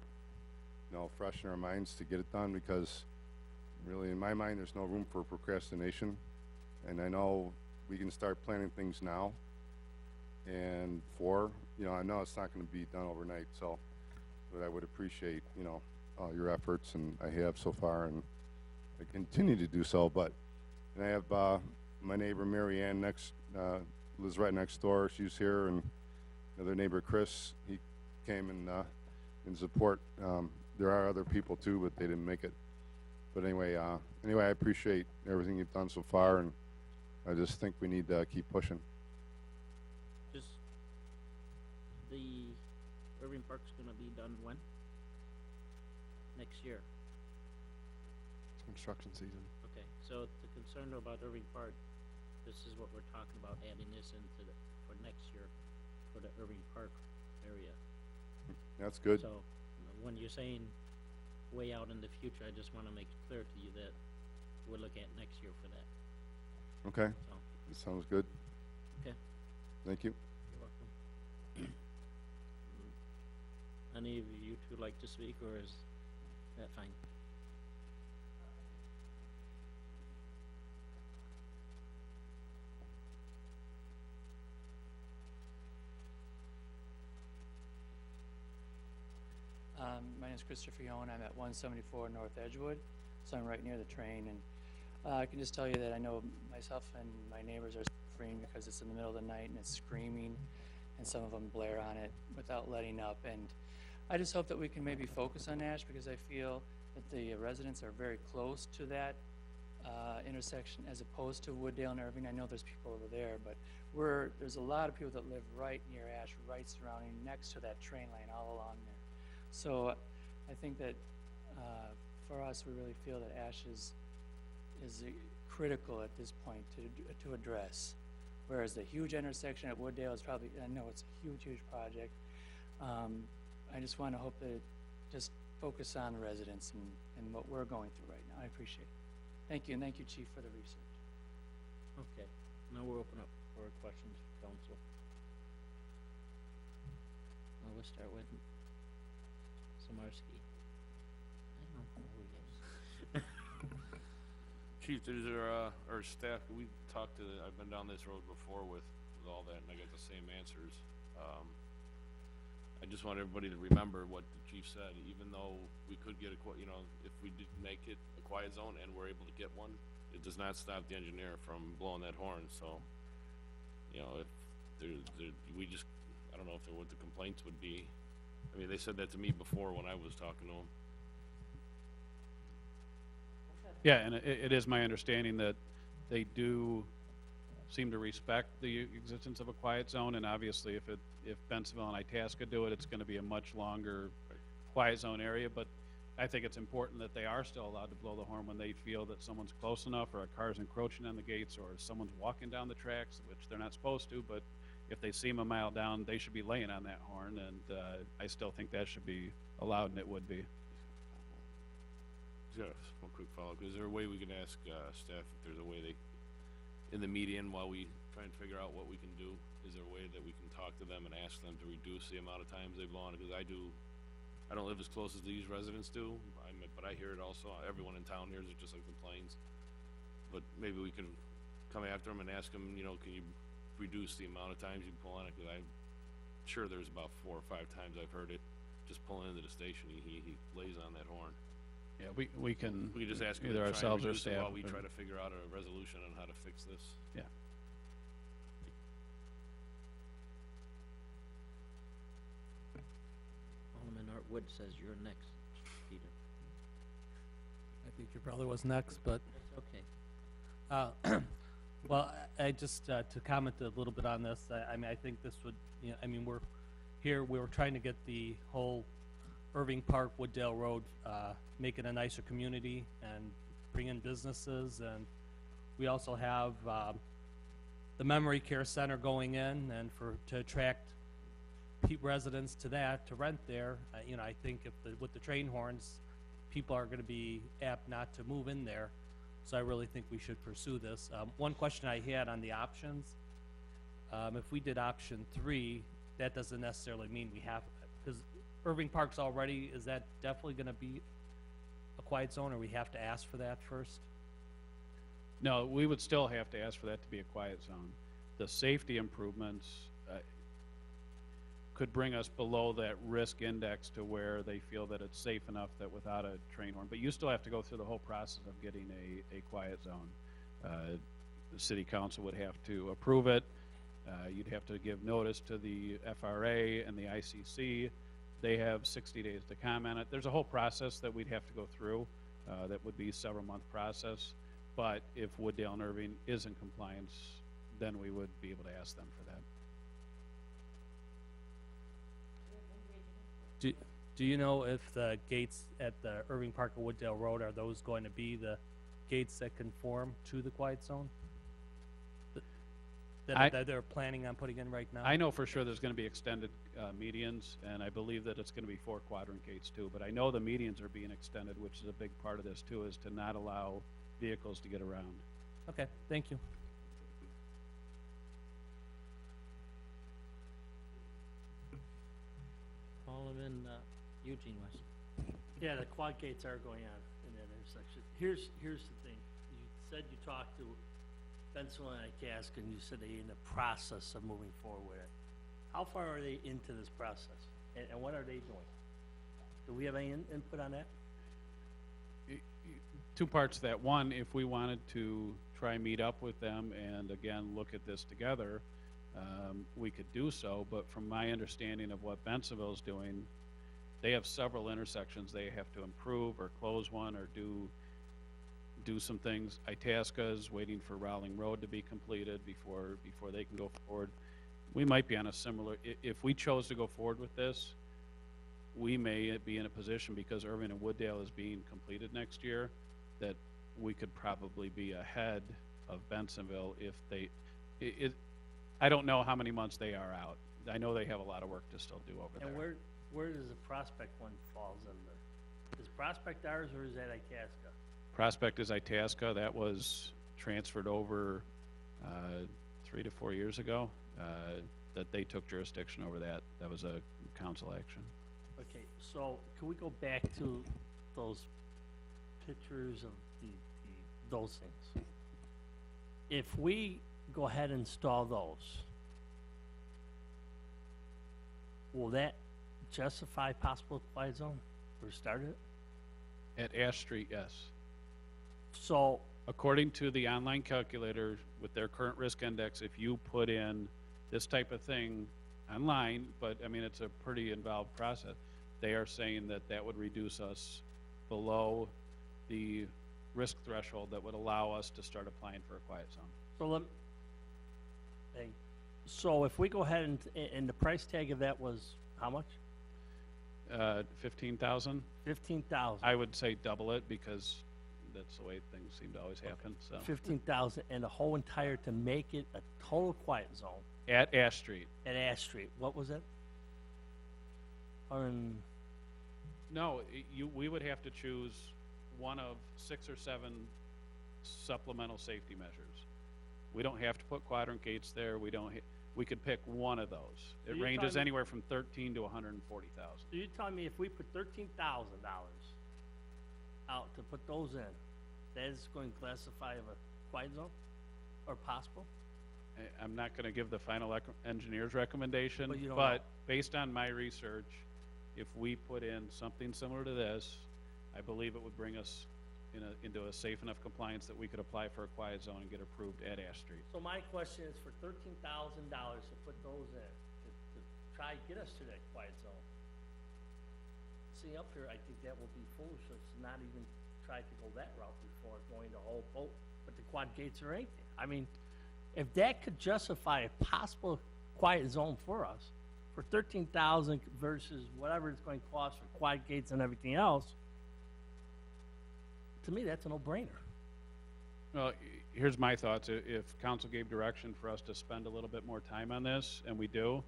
fresh in our minds to get it done, because really, in my mind, there's no room for procrastination. And I know we can start planning things now. And I know it's not going to be done overnight, but I would appreciate, all your efforts, and I have so far, and I continue to do so. And I have my neighbor Mary Ann lives right next door. She's here, and another neighbor Chris, he came in support. There are other people too, but they didn't make it. But anyway, I appreciate everything you've done so far, and I just think we need to keep pushing. Just, the Irving Park's gonna be done when? Next year. Construction season. Okay, so the concern about Irving Park, this is what we're talking about, adding this for next year, for the Irving Park area. That's good. So, when you're saying way out in the future, I just wanna make it clear to you that we're looking at next year for that, Okay, so, that sounds good. okay, Thank you. you're welcome. Any of you two like to speak, or is that fine? My name is Christopher Young. I'm at 174 North Edgewood, so I'm right near the train. And I can just tell you that I know myself and my neighbors are suffering because it's in the middle of the night and it's screaming, and some of them blare on it without letting up. And I just hope that we can maybe focus on Ash, because I feel that the residents are very close to that intersection as opposed to Wooddale and Irving. I know there's people over there, but there's a lot of people that live right near Ash, right surrounding next to that train line all along there. So I think that for us, we really feel that Ash is critical at this point to address. Whereas the huge intersection at Wooddale is probably, I know it's a huge project. I just want to hope that it just focus on the residents and what we're going through right now. I appreciate it. Thank you, and thank you, Chief, for the research. Okay, now we'll open up for questions from council. We'll start with Samarski. I don't know who he is. Chief, there's our staff, we talked to, I've been down this road before with all that, and I got the same answers. I just want everybody to remember what the chief said. Even though we could get if we did make it a quiet zone and we're able to get one, it does not stop the engineer from blowing that horn. So, if I don't know what the complaints would be. I mean, they said that to me before when I was talking to them. Yeah, and it is my understanding that they do seem to respect the existence of a quiet zone, and obviously if Bensonville and Itasca do it, it's going to be a much longer quiet zone area, but I think it's important that they are still allowed to blow the horn when they feel that someone's close enough, or a car's encroaching on the gates, or someone's walking down the tracks, which they're not supposed to, but if they see them a mile down, they should be laying on that horn, and I still think that should be allowed, and it would be. Just one quick follow-up. Is there a way we can ask staff if there's a way in the median, while we try and figure out what we can do, is there a way that we can talk to them and ask them to reduce the amount of times they blow on it? Because I don't live as close as these residents do, but I hear it also. Everyone in town hears it just like the Plains. But maybe we can come after them and ask them, can you reduce the amount of times you pull on it? Because I'm sure there's about 4 or 5 times I've heard it just pulling into the station. He lays on that horn. Yeah, we can just ask them either to try and ourselves or reduce it staff. while we try to figure out a resolution on how to fix this. Yeah. Alderman Art Wood says you're next, Peter. I think you probably was next, but That's okay. well, I just to comment a little bit on this. I think this would, we're here. We were trying to get the whole Irving Park, Wooddale Road, make it a nicer community and bring in businesses, and we also have the memory care center going in and to attract residents to that, to rent there. You know, I think with the train horns, people are gonna be apt not to move in there. So I really think we should pursue this. One question I had on the options, if we did option 3, that doesn't necessarily mean we have, because Irving Park's already, is that definitely gonna be a quiet zone, or we have to ask for that first? No, we would still have to ask for that to be a quiet zone. The safety improvements could bring us below that risk index to where they feel that it's safe enough that without a train horn, but you still have to go through the whole process of getting a quiet zone. The city council would have to approve it. You'd have to give notice to the FRA and the ICC. They have 60 days to comment it. There's a whole process that we'd have to go through. That would be a several-month process. But if Wooddale and Irving is in compliance, then we would be able to ask them for that. Do you know if the gates at the Irving Park and Wooddale Road, are those going to be the gates that conform to the quiet zone? That they're planning on putting in right now? I know for sure there's going to be extended medians, and I believe that it's going to be 4 quadrant gates too. But I know the medians are being extended, which is a big part of this too, is to not allow vehicles to get around. Okay, thank you. Alderman Eugene West. Yeah, the quad gates are going on in that intersection. Here's the thing. You said you talked to Bensville and Itasca, and you said they're in the process of moving forward with it. How far are they into this process? And what are they doing? Do we have any input on that? 2 parts to that. One, if we wanted to try meet up with them and again look at this together, we could do so. But from my understanding of what Bensonville is doing, they have several intersections they have to improve or close one or do some things. Itasca is waiting for Rowling Road to be completed before they can go forward. We might be on a similar, if we chose to go forward with this, we may be in a position, because Irving and Wooddale is being completed next year, that we could probably be ahead of Bensonville if they, I don't know how many months they are out. I know they have a lot of work to still do over there. And where does the Prospect one falls under? Is Prospect ours, or is that Itasca? Prospect is Itasca. That was transferred over 3 to 4 years ago, that they took jurisdiction over that. That was a council action. Okay, so can we go back to those pictures of those things? If we go ahead and install those, will that justify possible quiet zone or start it? At Ash Street, yes. So, According to the online calculator with their current risk index, if you put in this type of thing online, but I mean, it's a pretty involved process, they are saying that that would reduce us below the risk threshold that would allow us to start applying for a quiet zone. so if we go ahead and the price tag of that was how much? 15,000. 15,000. I would say double it, because that's the way things seem to always happen. So 15,000 and the whole entire to make it a total quiet zone at Ash Street. at Ash Street. What was it? No, we would have to choose one of 6 or 7 supplemental safety measures. We don't have to put quadrant gates there. We could pick one of those. So It you're ranges talking- anywhere from 13 to 140,000. So you're telling me if we put $13,000 out to put those in, that is going to classify of a quiet zone or possible? I'm not going to give the final engineer's recommendation, But you don't but know. based on my research, if we put in something similar to this, I believe it would bring us into a safe enough compliance that we could apply for a quiet zone and get approved at Ash Street. So my question is for $13,000 to put those in, to try to get us to that quiet zone. See, up here, I think that will be foolish to not even try to go that route before going the whole boat, but the quad gates are anything. I mean, if that could justify a possible quiet zone for us, for 13,000 versus whatever it's going to cost for quad gates and everything else, to me, that's a no-brainer. Well, here's my thoughts. If council gave direction for us to spend a little bit more time on this, and we do,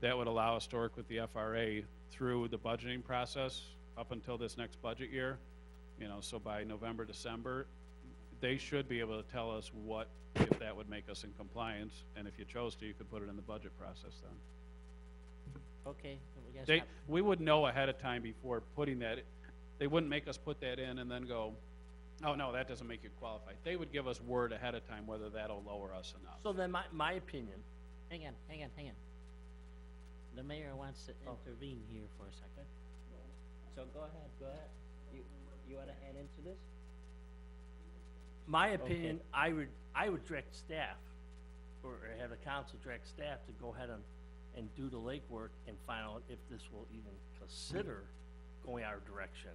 that would allow us to work with the FRA through the budgeting process up until this next budget year. You know, so by November, December, they should be able to tell us what, if that would make us in compliance, and if you chose to, you could put it in the budget process then. Okay, we guess We would know ahead of time before putting that, they wouldn't make us put that in and then go, oh, no, that doesn't make you qualified. They would give us word ahead of time whether that'll lower us enough. So then my opinion, hang on. The mayor wants to intervene here for a second. So go ahead. You wanna add into this? my opinion, I would direct staff, or have the council direct staff to go ahead and do the legwork and find out if this will even consider going our direction.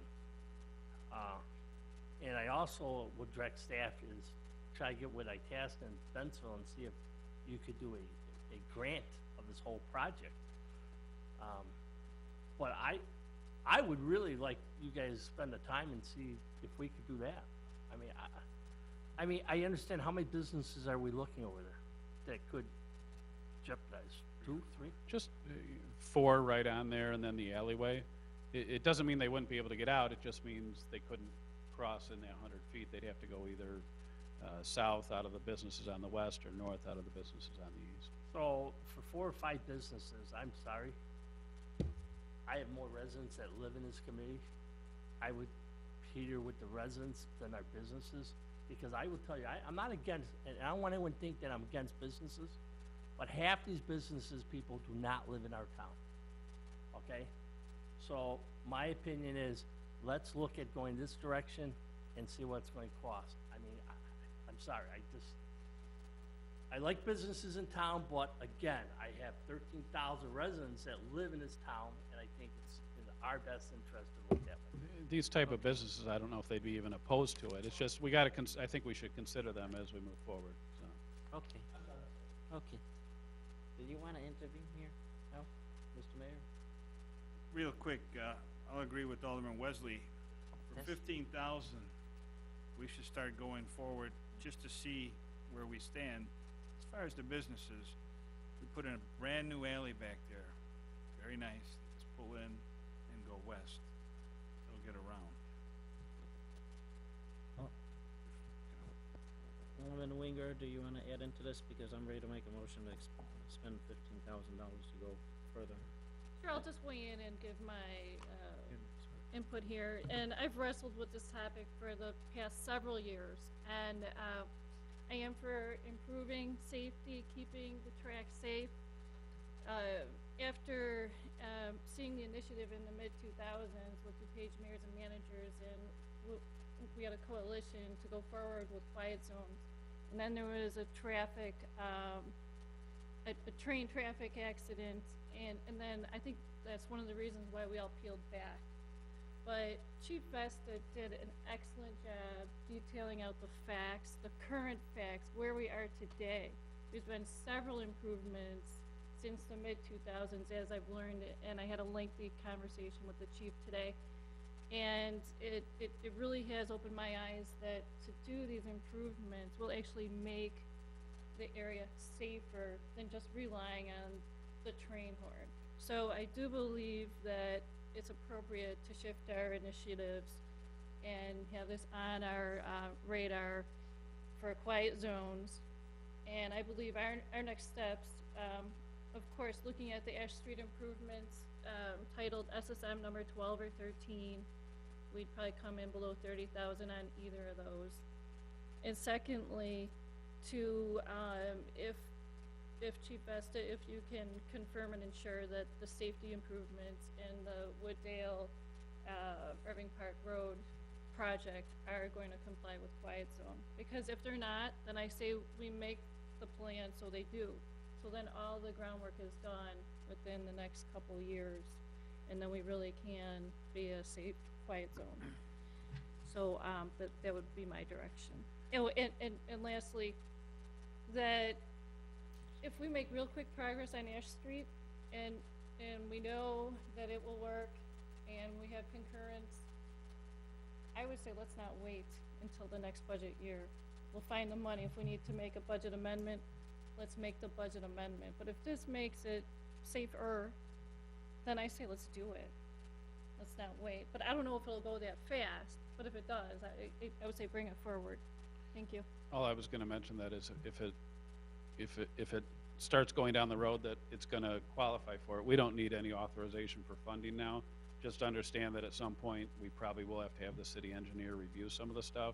And I also would direct staff is try to get with Itasca and Bensville and see if you could do a grant of this whole project. But I would really like you guys to spend the time and see if we could do that. I mean, I understand how many businesses are we looking over there that could jeopardize? 2, 3? Just 4 right on there and then the alleyway. It doesn't mean they wouldn't be able to get out, it just means they couldn't cross in that 100 feet. They'd have to go either south out of the businesses on the west or north out of the businesses on the east. So for 4 or 5 businesses, I'm sorry. I have more residents that live in this committee. I would peter with the residents than our businesses, because I will tell you, I'm not against, and I don't want anyone to think that I'm against businesses, but half these businesses, people do not live in our town, okay? So my opinion is, let's look at going this direction and see what it's going to cost. I mean, I'm sorry, I like businesses in town, but again, I have 13,000 residents that live in this town, and I think it's in our best interest to look that way. These type of businesses, I don't know if they'd be even opposed to it. It's just, we gotta, I think we should consider them as we move forward, so. Okay. Do you wanna intervene here? No, Mr. Mayor? Real quick, I'll agree with Alderman Wesley. For Yes. 15,000, we should start going forward just to see where we stand. As far as the businesses, we put in a brand new alley back there. Very nice. Just pull in and go west. It'll get around. Alderman Winger, do you wanna add into this? Because I'm ready to make a motion to spend $15,000 to go further. Sure, I'll just weigh in and give my input here. And I've wrestled with this topic for the past several years. And I am for improving safety, keeping the track safe. After seeing the initiative in the mid-2000s with DuPage mayors and managers, and we had a coalition to go forward with quiet zones. And then there was a traffic, a train traffic accident, and then I think that's one of the reasons why we all peeled back. But Chief Vesta did an excellent job detailing out the facts, the current facts, where we are today. There's been several improvements since the mid-2000s, as I've learned, and I had a lengthy conversation with the chief today. And it really has opened my eyes that to do these improvements will actually make the area safer than just relying on the train horn. So I do believe that it's appropriate to shift our initiatives and have this on our radar for quiet zones. And I believe our next steps, of course, looking at the Ash Street improvements titled SSM number 12 or 13, we'd probably come in below 30,000 on either of those. And secondly, to if Chief Vesta, if you can confirm and ensure that the safety improvements in the Wooddale, Irving Park Road project are going to comply with quiet zone. Because if they're not, then I say we make the plan so they do. So then all the groundwork is done within the next couple years, and then we really can be a safe, quiet zone. So that would be my direction. Oh, and lastly, that if we make real quick progress on Ash Street, and we know that it will work, and we have concurrence, I would say let's not wait until the next budget year we'll find the money. If we need to make a budget amendment, let's make the budget amendment. But if this makes it safer, then I say let's do it. Let's not wait. But I don't know if it'll go that fast, but if it does, I would say bring it forward. Thank you. All I was gonna mention that is if it starts going down the road that it's gonna qualify for it, we don't need any authorization for funding now. Just understand that at some point, we probably will have to have the city engineer review some of the stuff,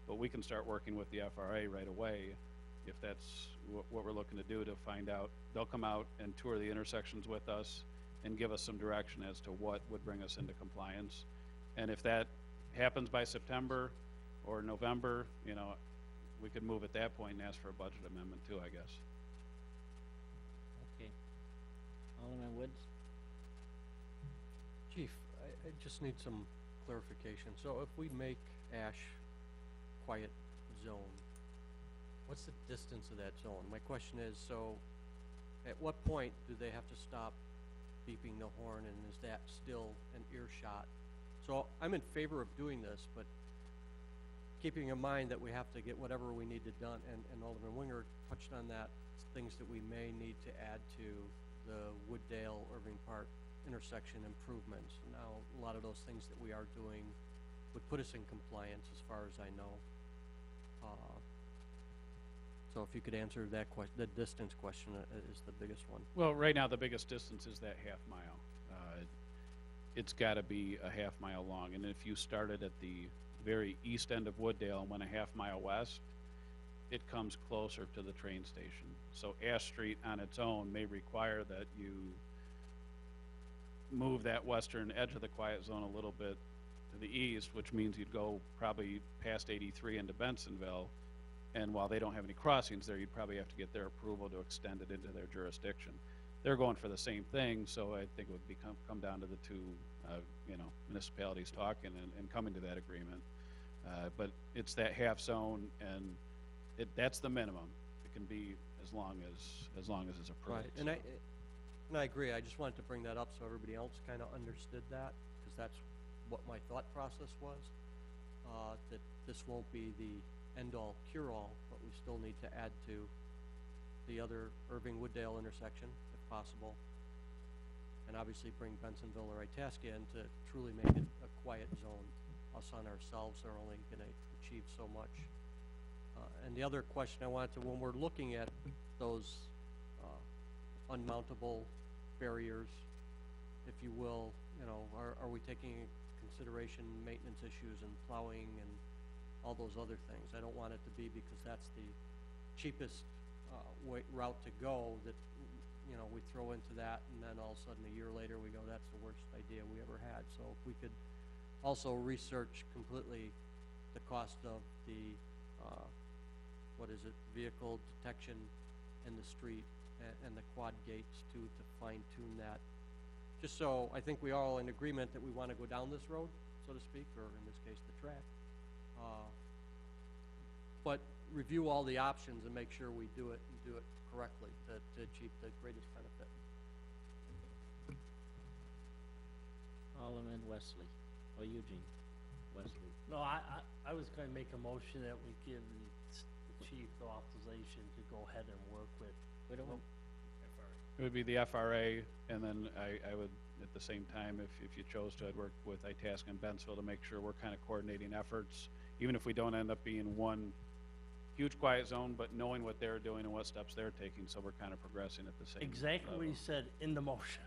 but we can start working with the FRA right away if that's what we're looking to do, to find out. They'll come out and tour the intersections with us and give us some direction as to what would bring us into compliance. And if that happens by September or November, you know, we could move at that point and ask for a budget amendment too, I guess. Okay. Alderman Woods? Chief, I just need some clarification. So if we make Ash quiet zone, what's the distance of that zone? My question is, so at what point do they have to stop beeping the horn, and is that still an earshot? So I'm in favor of doing this, but keeping in mind that we have to get whatever we need to done, and Alderman Winger touched on that, things that we may need to add to the Wooddale Irving Park intersection improvements. Now, a lot of those things that we are doing would put us in compliance as far as I know. So if you could answer that question, the distance question is the biggest one. Well, right now, the biggest distance is that half mile. It's gotta be a half mile long, and if you started at the very east end of Wooddale and went a half mile west, it comes closer to the train station. So Ash Street on its own may require that you move that western edge of the quiet zone a little bit to the east, which means you'd go probably past 83 into Bensonville, and while they don't have any crossings there, you'd probably have to get their approval to extend it into their jurisdiction. They're going for the same thing, so I think it would come down to the two, you know, municipalities talking and coming to that agreement. But it's that half zone, and that's the minimum. It can be as long as it's approved. Right, and I agree. I just wanted to bring that up so everybody else kind of understood that, because that's what my thought process was. That this won't be the end-all, cure-all, but we still need to add to the other Irving-Wooddale intersection, if possible. And obviously bring Bensonville or Itasca in to truly make it a quiet zone. Us on ourselves are only gonna achieve so much. And the other question I wanted to, when we're looking at those unmountable barriers, if you will, you know, are we taking into consideration maintenance issues and plowing and all those other things? I don't want it to be because that's the cheapest route to go, that, you know, we throw into that, and then all of a sudden a year later we go, that's the worst idea we ever had. So if we could also research completely the cost of the vehicle detection in the street and the quad gates to fine tune that. Just so I think we are all in agreement that we want to go down this road, so to speak, or in this case the track. But review all the options and make sure we do it correctly to achieve the greatest benefit. Alderman Wesley, or Eugene Wesley. No, I was gonna make a motion that we give the chief the authorization to go ahead and work with. Wait a minute. It would be the FRA, and then I would, at the same time, if you chose to, I'd work with Itasca and Bensville to make sure we're kind of coordinating efforts, even if we don't end up being one huge quiet zone, but knowing what they're doing and what steps they're taking, so we're kind of progressing at the same Exactly what he level. said in the motion.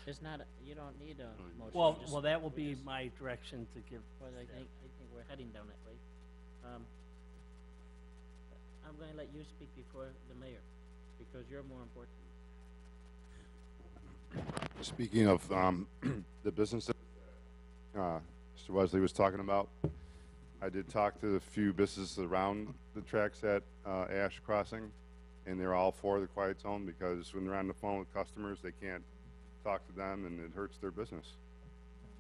It's not, you don't need a motion. Well, just- well, that will we be just- my direction to give. Well, I think we're heading down that way. I'm gonna let you speak before the mayor, because you're more important. Speaking of the businesses Mr. Wesley was talking about, I did talk to a few businesses around the tracks at Ash Crossing, and they're all for the quiet zone, because when they're on the phone with customers, they can't talk to them, and it hurts their business.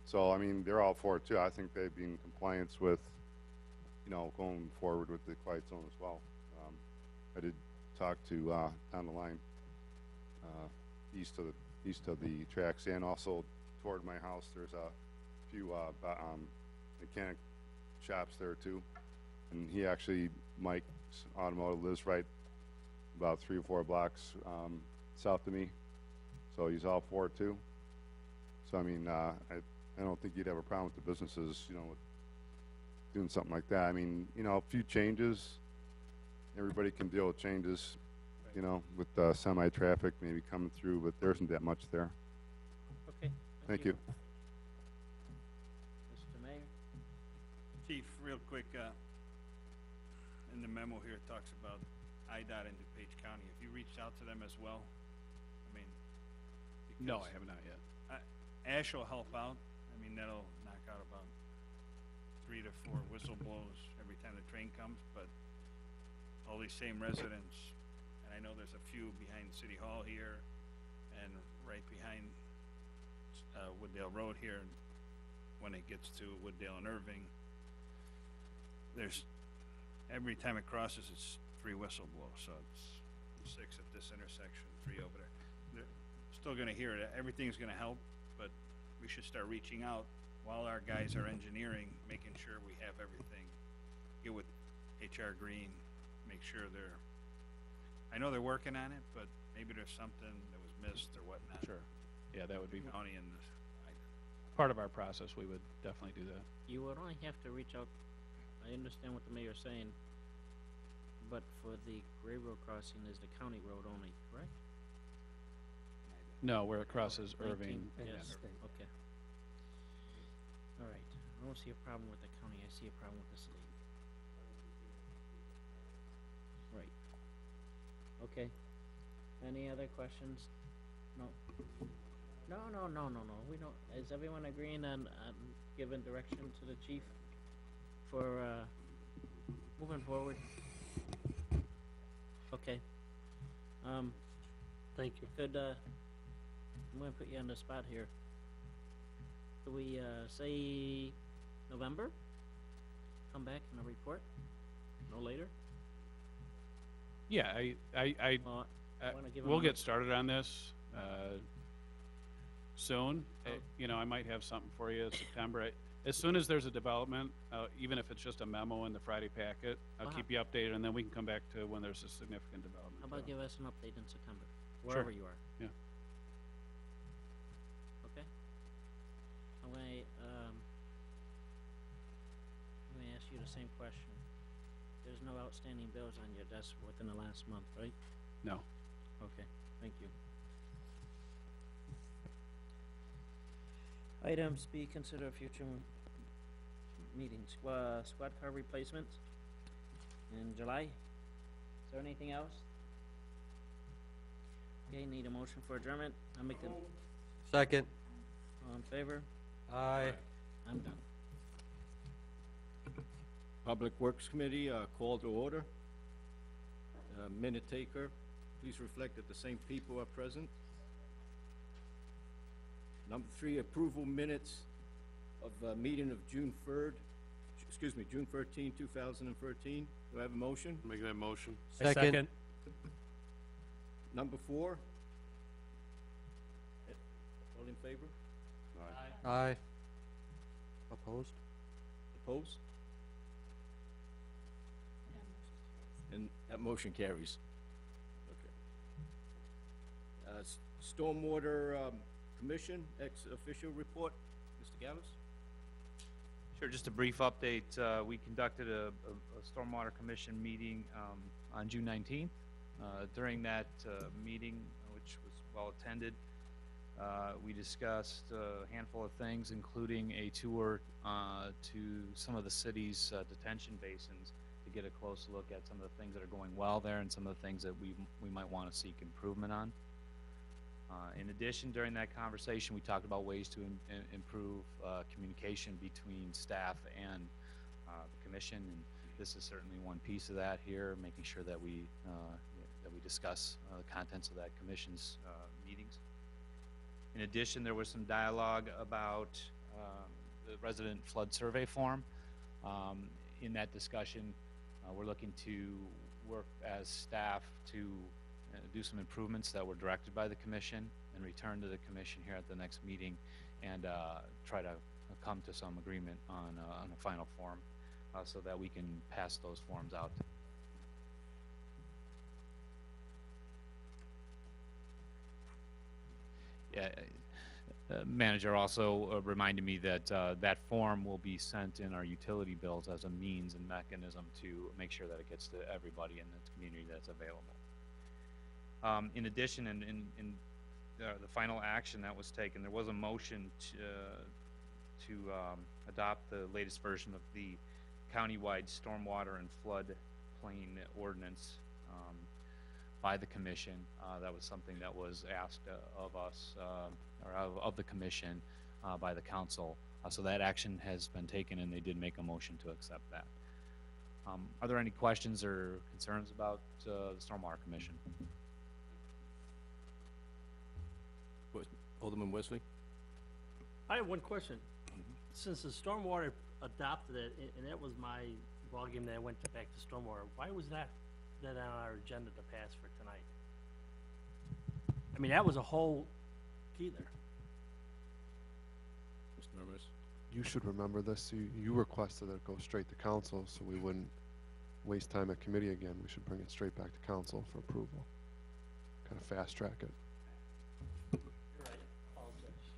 So, I mean, they're all for it too. I think they'd be in compliance with, you know, going forward with the quiet zone as well. I did talk to down the line, east of the tracks, and also toward my house. There's a few mechanic shops there too, and he actually Mike's Automotive lives right about 3 or 4 blocks south of me, so he's all for it too. So I mean, I don't think you'd have a problem with the businesses, you know, with doing something like that. I mean, you know, a few changes. Everybody can deal with changes, you know, with semi-traffic maybe coming through, but there isn't that much there. Okay. Thank you. Mr. Mayor? Chief, real quick, in the memo here, it talks about IDOT in DuPage County. Have you reached out to them as well? I mean, No, because I have not yet. Ash will help out. I mean, that'll knock out about 3 to 4 whistle blows every time the train comes, but all these same residents, and I know there's a few behind City Hall here and right behind Wooddale Road here when it gets to Wooddale and Irving, there's, every time it crosses, it's 3 whistle blows, so it's 6 at this intersection, 3 over there. They're still gonna hear it. Everything's gonna help, but we should start reaching out while our guys are engineering, making sure we have everything. Get with HR Green, make sure they're, I know they're working on it, but maybe there's something that was missed or whatnot. Sure. Yeah, that would be County and this, part of our process. We would definitely do that. You would only have to reach out, I understand what the mayor's saying, but for the Gray Road crossing is the county road only, correct? No, where it crosses 19, Irving. yes, okay. All right, I don't see a problem with the county, I see a problem with the city. Right. Okay. Any other questions? No. No, we don't, is everyone agreeing on giving direction to the chief for, moving forward? Okay. Thank you. Could, I'm gonna put you on the spot here. Could we, say November? Come back and a report? No later? Yeah, I Well, wanna give we'll them- get started on this soon. Oh. You know, I might have something for you in September. As soon as there's a development, even if it's just a memo in the Friday packet, I'll Uh-huh. keep you updated, and then we can come back to when there's a significant development. How about so. give us an update in September, Sure. wherever you are? Yeah. Okay. I'm gonna, ask you the same question. There's no outstanding bills on your desk within the last month, right? No. Okay, thank you. Items B, consider future meetings, squad car replacements in July. Is there anything else? Okay, need a motion for adjournment. I'll make the, Second. all in favor? Aye. I'm done. Public Works Committee, call to order. Minute taker, please reflect that the same people are present. Number 3, approval minutes of meeting of June 13, 2013. Do I have a motion? Make that motion. Second. Number 4. All in favor? Aye. Opposed? Opposed? And that motion carries. Okay. Stormwater Commission, ex-official report, Mr. Gallus? Sure, just a brief update. We conducted a Stormwater Commission meeting on June 19th. During that meeting, which was well attended, we discussed a handful of things, including a tour to some of the city's detention basins to get a close look at some of the things that are going well there and some of the things that we might want to seek improvement on. In addition, during that conversation, we talked about ways to improve communication between staff and the commission, and this is certainly one piece of that here, making sure that we discuss the contents of that commission's meetings. In addition, there was some dialogue about the resident flood survey form. In that discussion, we're looking to work as staff to do some improvements that were directed by the commission and return to the commission here at the next meeting and try to come to some agreement on a final form so that we can pass those forms out Yeah, manager also reminded me that that form will be sent in our utility bills as a means and mechanism to make sure that it gets to everybody in the community that's available. In addition, in the final action that was taken, there was a motion to adopt the latest version of the countywide stormwater and flood plain ordinance by the commission. That was something that was asked of us, or of the commission, by the council. So that action has been taken, and they did make a motion to accept that. Are there any questions or concerns about the Stormwater Commission? Alderman Wesley? I have one question. Since the stormwater adopted it, and that was my ballgame that I went back to stormwater, why was that on our agenda to pass for tonight? I mean, that was a whole key there. Mr. Nervous? You should remember this. You requested that it go straight to council, so we wouldn't waste time at committee again. We should bring it straight back to council for approval. Kind of fast track it. You're right. Apologize.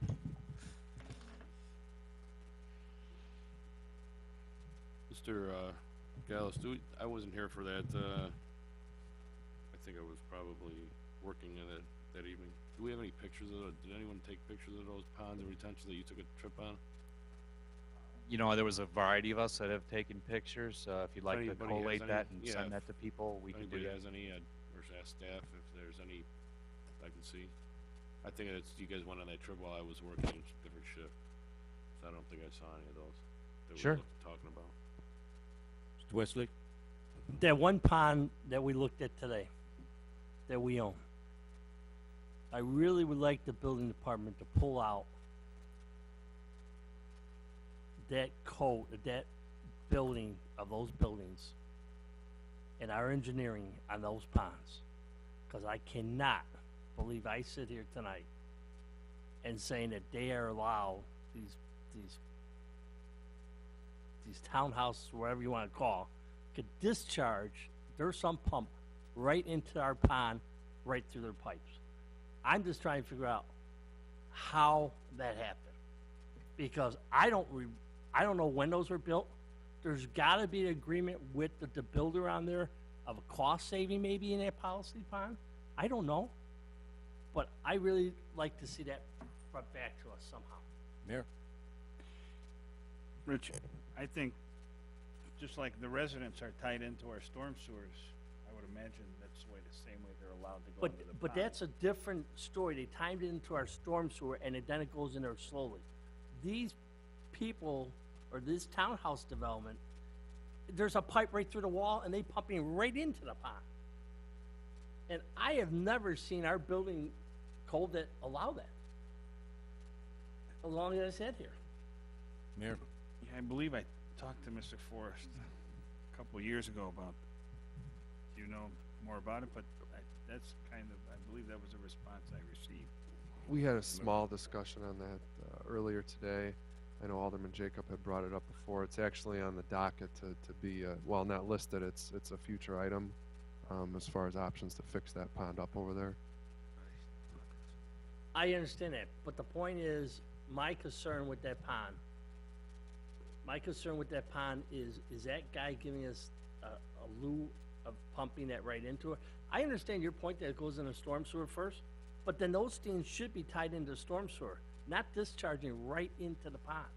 Mr. Gallus, I wasn't here for that. I think I was probably working in that evening. Do we have any pictures of it? Did anyone take pictures of those ponds and retention that you took a trip on? You know, there was a variety of us that have taken pictures. If you'd like to Anybody has collate any? that and Yeah, send that to people, we can do Anybody that. has any, or ask staff if there's any I can see? I think it's, you guys went on that trip while I was working a different shift. So I don't think I saw any of those that Sure. we were talking about. Mr. Wesley? That one pond that we looked at today, that we own, I really would like the building department to pull out that code, that building of those buildings and our engineering on those ponds. Cause I cannot believe I sit here tonight and saying that they are allowed these townhouses, whatever you wanna call, could discharge their sump pump right into our pond, right through their pipes. I'm just trying to figure out how that happened. Because I don't know when those were built. There's gotta be an agreement with the builder on there of a cost saving maybe in that policy pond. I don't know. But I really like to see that brought back to us somehow. Mayor? Rich, I think, just like the residents are tied into our storm sewers, I would imagine that's the same way they're allowed to go into the pond. But that's a different story. They timed it into our storm sewer and then it goes in there slowly. These people, or this townhouse development, there's a pipe right through the wall and they pumping right into the pond. And I have never seen our building code that allow that. As long as I sat here. Mayor? Yeah, I believe I talked to Mr. Forrest a couple of years ago about, do you know more about it? But that's kind of, I believe that was a response I received. We had a small discussion on that earlier today. I know Alderman Jacob had brought it up before. It's actually on the docket to be, well, not listed, it's a future item as far as options to fix that pond up over there. I understand that, but the point is, my concern with that pond is that guy giving us a lieu of pumping that right into it. I understand your point that it goes in a storm sewer first, but then those things should be tied into the storm sewer, not discharging right into the pond.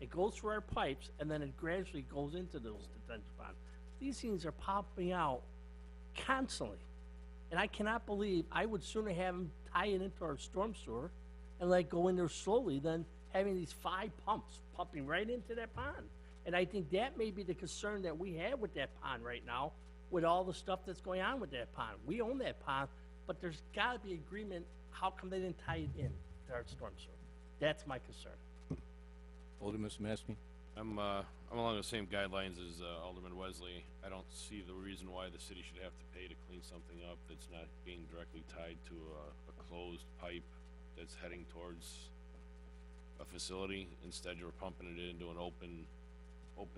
It goes through our pipes and then it gradually goes into those detention ponds. These things are popping out constantly. And I cannot believe, I would sooner have them tie it into our storm sewer and let it go in there slowly than having these 5 pumps pumping right into that pond. And I think that may be the concern that we have with that pond right now, with all the stuff that's going on with that pond. We own that pond, but there's gotta be agreement, how come they didn't tie it in to our storm sewer? That's my concern. Alderman Samansky? I'm along the same guidelines as Alderman Wesley. I don't see the reason why the city should have to pay to clean something up that's not being directly tied to a closed pipe that's heading towards a facility. Instead, you're pumping it into an open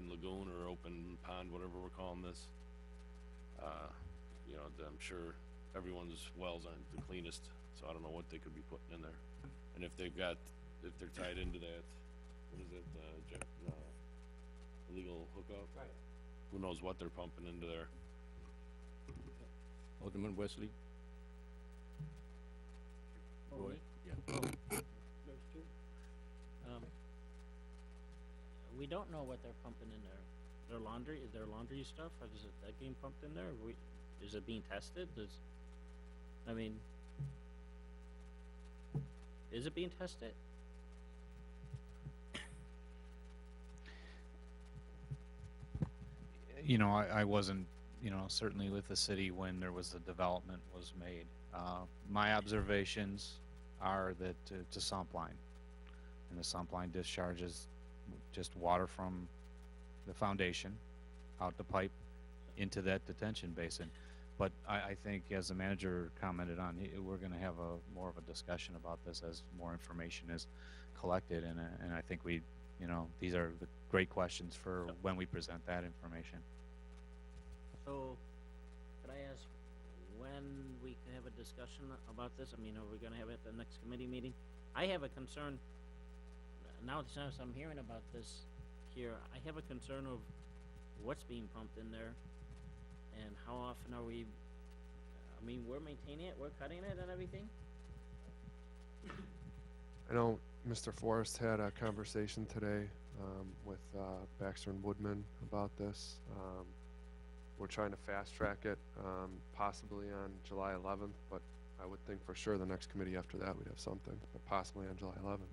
lagoon or open pond, whatever we're calling this. You know, I'm sure everyone's wells aren't the cleanest, so I don't know what they could be putting in there. And if they've got, if they're tied into that, what is it, illegal hookup? Right. Who knows what they're pumping into there? Alderman Wesley? Oh, Roy? me? Yeah. There's two. We don't know what they're pumping in there. Their laundry, their laundry stuff, or is it that being pumped in there? Is it being tested? I mean, is it being tested? You know, I wasn't, you know, certainly with the city when there was the development was made. My observations are that it's a sump line, and the sump line discharges just water from the foundation out the pipe into that detention basin. But I think, as the manager commented on, we're going to have more of a discussion about this as more information is collected, and I think you know, these are the great questions for when we present that information. So, could I ask when we can have a discussion about this? I mean, are we gonna have it at the next committee meeting? I have a concern, now that I'm hearing about this here, I have a concern of what's being pumped in there, and how often are we, I mean, we're maintaining it, we're cutting it and everything? I know Mr. Forrest had a conversation today with Baxter and Woodman about this. We're trying to fast track it, possibly on July 11th, but I would think for sure the next committee after that we'd have something, but possibly on July 11th.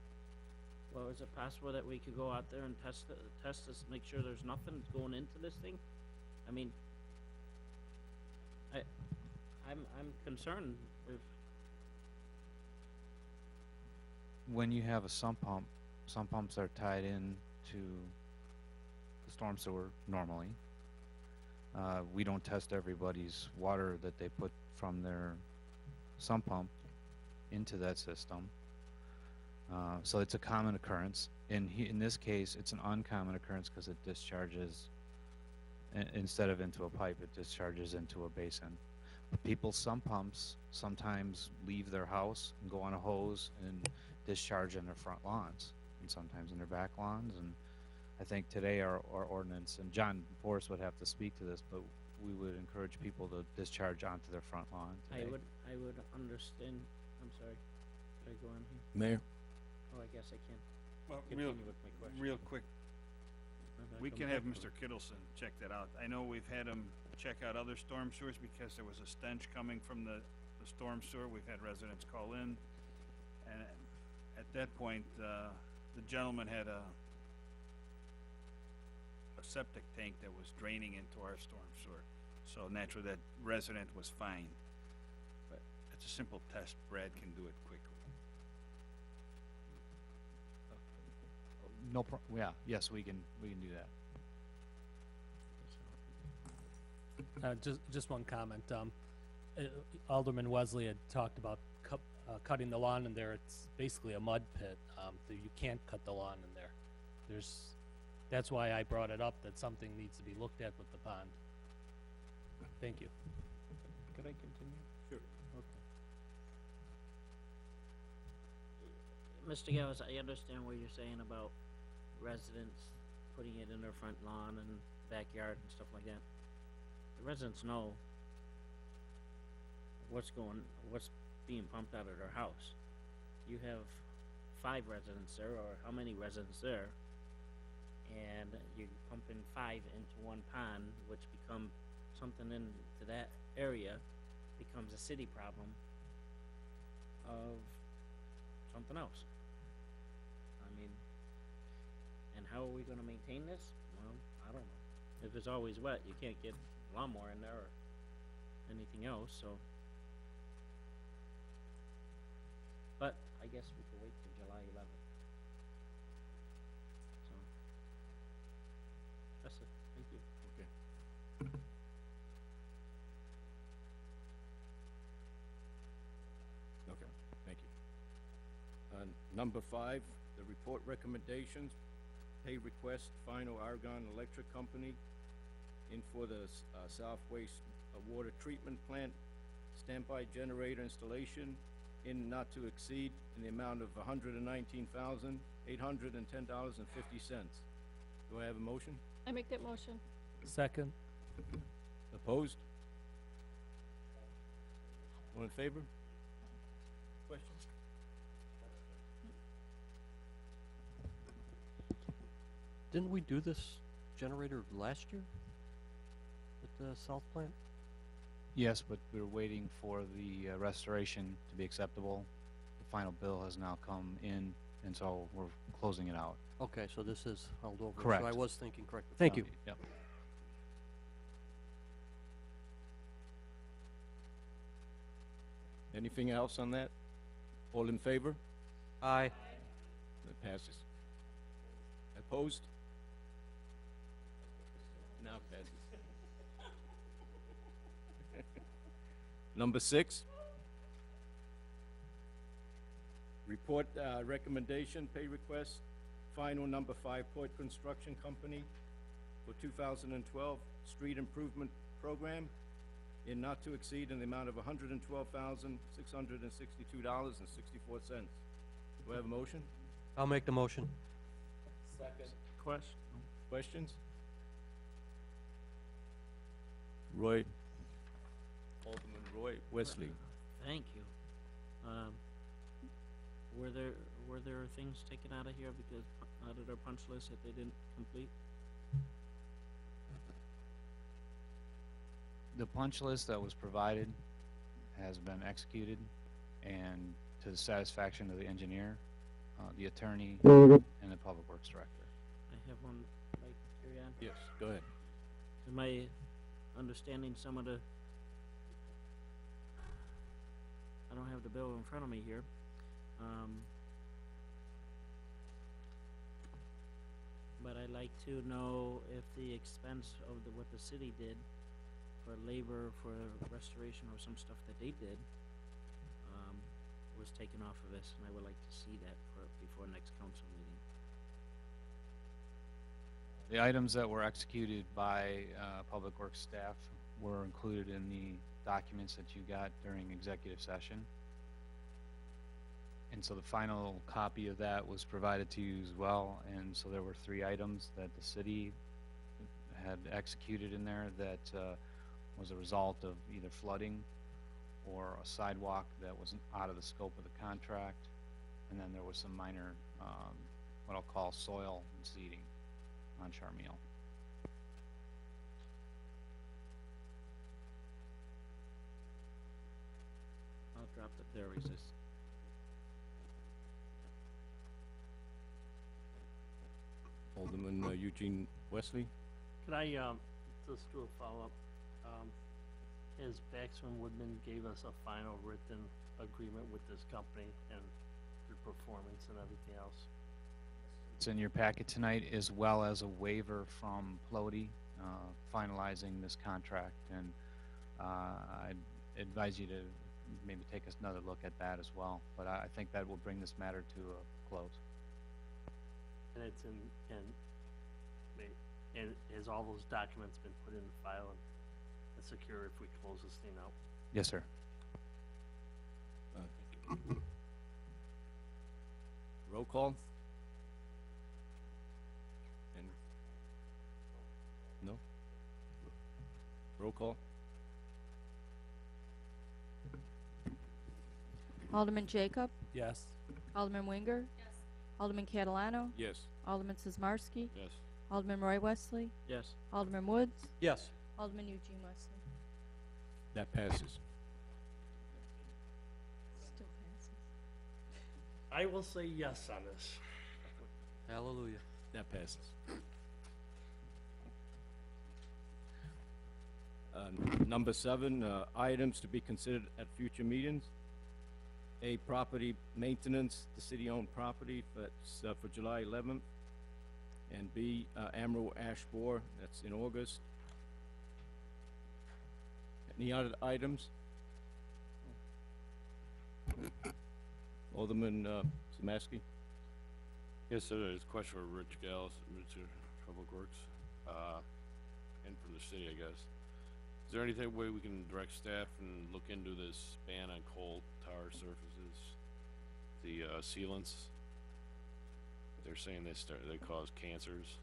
Well, is it possible that we could go out there and test this, make sure there's nothing going into this thing? I mean, I'm concerned if, When you have a sump pumps are tied in to the storm sewer normally. We don't test everybody's water that they put from their sump pump into that system. So it's a common occurrence. In this case, it's an uncommon occurrence because it discharges, instead of into a pipe, it discharges into a basin. But people's sump pumps sometimes leave their house and go on a hose and discharge in their front lawns, and sometimes in their back lawns. And I think today our ordinance, and John Forrest would have to speak to this, but we would encourage people to discharge onto their front lawn today. I would understand, I'm sorry, should I go on here? Mayor? Oh, I guess I can. Well, Continue with my question. real quick, Maybe I we come can back have to Mr. Kittleson check that out. I know we've had him check out other storm sewers because there was a stench coming from the storm sewer. We've had residents call in, and at that point, the gentleman had a septic tank that was draining into our storm sewer. So naturally, that resident was fine. But it's a simple test. Brad can do it quickly. Yes, we can do that. Just one comment. Alderman Wesley had talked about cutting the lawn in there. It's basically a mud pit. So you can't cut the lawn in there. That's why I brought it up, that something needs to be looked at with the pond. Thank you. Could I continue? Sure. Okay. Mr. Gillis, I understand what you're saying about residents putting it in their front lawn and backyard and stuff like that. The residents know what's being pumped out of their house. You have 5 residents there, or how many residents there, and you're pumping 5 into one pond, which become something into that area, becomes a city problem of something else. I mean, and how are we gonna maintain this? Well, I don't know. If it's always wet, you can't get lawnmower in there or anything else, so. But I guess we could wait till July 11th. So, that's it. Thank you. Okay. Okay, thank you. Number 5, the report recommendations, pay request, Final Argon Electric Company in for the South Waste Water Treatment Plant, standby generator installation, in not to exceed in the amount of $119,810.50. Do I have a motion? I make that motion. Second. Opposed? All in favor? Questions? Didn't we do this generator last year at the South Plant? Yes, but we're waiting for the restoration to be acceptable. The final bill has now come in, and so we're closing it out. Okay, so this is held over. Correct. So I was thinking correctly. Thank you. Yep. Anything else on that? All in favor? Aye. That passes. Opposed? Now passes. Number 6. Report, recommendation, pay request, final number 5 Port Construction Company for 2012 street improvement program in not to exceed in the amount of $112,662.64. Do I have a motion? I'll make the motion. Questions? Roy, Alderman Roy Wesley. Thank you. Were there things taken out of here because, out of their punch list that they didn't complete? The punch list that was provided has been executed, and to the satisfaction of the engineer, the attorney, and the public works director. I have one, like, carry on. Yes, go ahead. Am I understanding some of the, I don't have the bill in front of me here. But I'd like to know if the expense of what the city did for labor, for restoration or some stuff that they did, was taken off of this, and I would like to see that before next council meeting. The items that were executed by public works staff were included in the documents that you got during executive session. And so the final copy of that was provided to you as well, and so there were 3 items that the city had executed in there that was a result of either flooding or a sidewalk that was out of the scope of the contract, and then there was some minor, what I'll call soil and seeding on Charmiel. I'll drop the there resist. Alderman Eugene Wesley. Could I, just do a follow-up? As Baxman Woodman gave us a final written agreement with this company and their performance and everything else? It's in your packet tonight, as well as a waiver from Plody, finalizing this contract, and I'd advise you to maybe take another look at that as well, but I think that will bring this matter to a close. And it's and has all those documents been put in the file and secure if we close this thing out? Yes, sir. Roll call? No? Roll call? Alderman Jacob, Yes. Alderman Winger, Alderman Catalano, Yes. Alderman Sizmarsky, Yes. Alderman Roy Wesley, Yes. Alderman Woods, Yes. Alderman Eugene Wesley. That passes. Still passes. I will say yes on this. Hallelujah. That passes. Number 7, items to be considered at future meetings. A, property maintenance, the city-owned property, that's for July 11th. And B, Emerald Ash Borer, that's in August. Any other items? Alderman Zamaski? Yes, sir, there's a question for Rich Gales, Mr. Public Works, and for the city, I guess. Is there anything way we can direct staff and look into this ban on coal tar surfaces, the sealants? They're saying they cause cancers.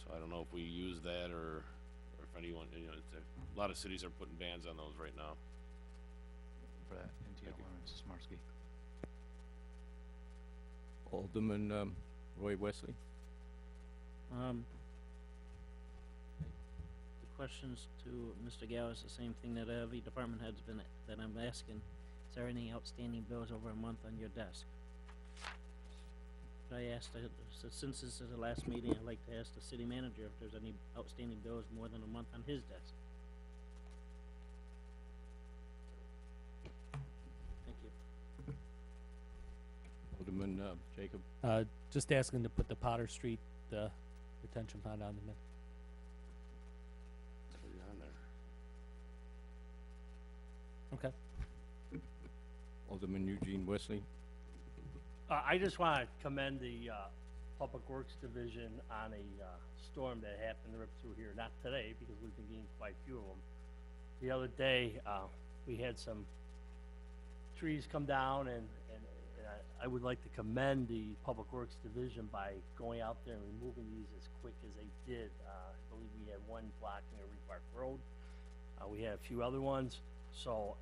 So I don't know if we use that or if anyone, a lot of cities are putting bans on those right now. For that, NTL Lawrence Smarsky. Alderman, Roy Wesley. The questions to Mr. Gow is the same thing that every department head's been, that I'm asking. Is there any outstanding bills over a month on your desk? But I asked, since this is the last meeting, I'd like to ask the city manager if there's any outstanding bills more than a month on his desk. Thank you. Alderman, Jacob. Just asking to put the Potter Street, retention pond on the minute. It's already on there. Okay. Alderman Eugene Wesley. I just want to commend the Public Works Division on a storm that happened to rip through here. Not today, because we've been getting quite a few of them. The other day, we had some trees come down, and I would like to commend the Public Works Division by going out there and removing these as quick as they did. I believe we had one blocking a Reed Park Road. We had a few other ones, so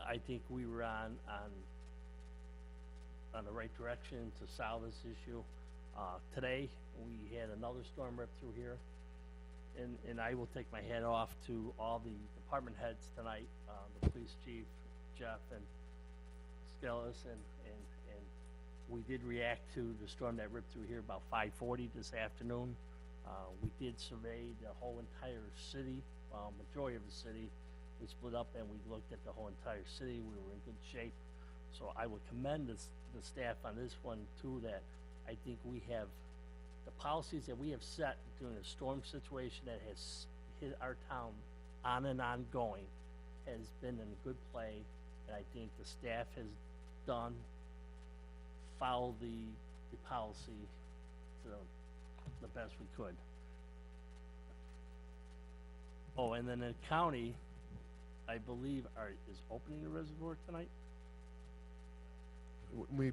I think we were on the right direction to solve this issue. Today, we had another storm rip through here, and I will take my hat off to all the department heads tonight, the police chief, Jeff, and Skellis, and we did react to the storm that ripped through here about 5:40 this afternoon. We did survey the whole entire city, majority of the city. We split up and we looked at the whole entire city. We were in good shape. So I would commend the staff on this one too, that I think we have, the policies that we have set during a storm situation that has hit our town on and ongoing has been in good play, and I think the staff has followed the policy to the best we could. Oh, and then the county, I believe, is opening the reservoir tonight. We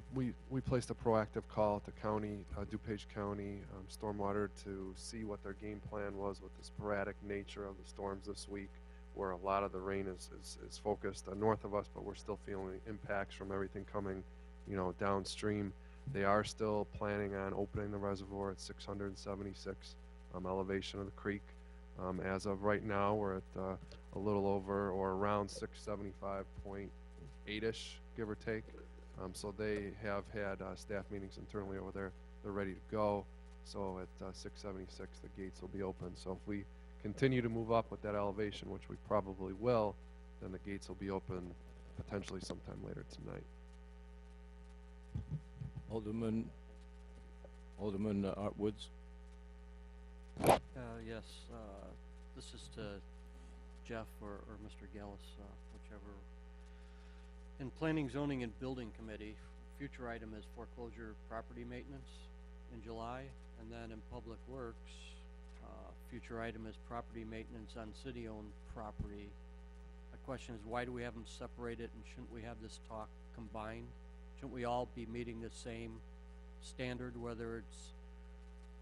placed a proactive call at the county, DuPage County, Stormwater, to see what their game plan was with the sporadic nature of the storms this week, where a lot of the rain is focused north of us, but we're still feeling impacts from everything coming, downstream. They are still planning on opening the reservoir at 676 elevation of the creek. As of right now, we're at a little over or around 675.8-ish, give or take. So they have had staff meetings internally over there. They're ready to go. So at 676, the gates will be open. So if we continue to move up with that elevation, which we probably will, then the gates will be open potentially sometime later tonight. Alderman Art Woods. Yes, this is to Jeff or Mr. Gillis, whichever. In Planning, Zoning, and Building Committee, future item is foreclosure property maintenance in July, and then in Public Works, future item is property maintenance on city-owned property. My question is, why do we have them separated, and shouldn't we have this talk combined? Shouldn't we all be meeting the same standard, whether it's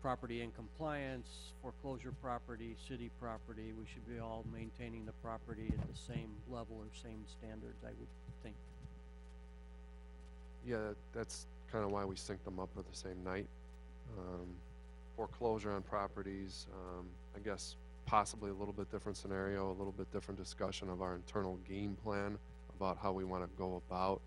property in compliance, foreclosure property, city property? We should be all maintaining the property at the same level or same standards, I would think. Yeah, that's kind of why we sync them up for the same night. Foreclosure on properties, I guess possibly a little bit different scenario, a little bit different discussion of our internal game plan about how we want to go about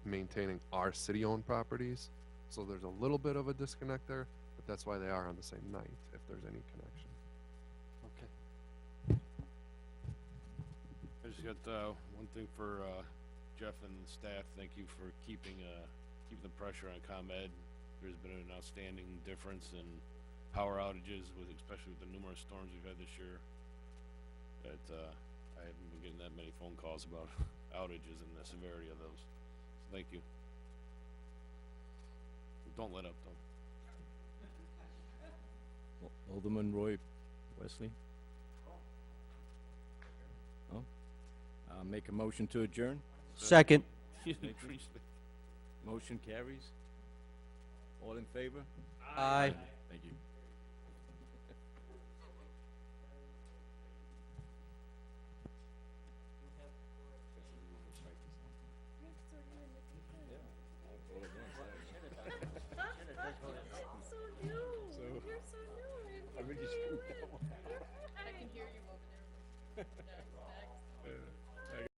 maintaining our city-owned properties. So there's a little bit of a disconnect there, but that's why they are on the same night, if there's any connection. Okay. I just got one thing for Jeff and the staff. Thank you for keeping the pressure on ComEd. There's been an outstanding difference in power outages, especially with the numerous storms we've had this year. That I haven't been getting that many phone calls about outages and the severity of those. So thank you. Don't let up, though. Alderman Roy Wesley. Make a motion to adjourn. Second. Motion carries. All in favor? Aye. Thank you. So new. You're so new. I really screwed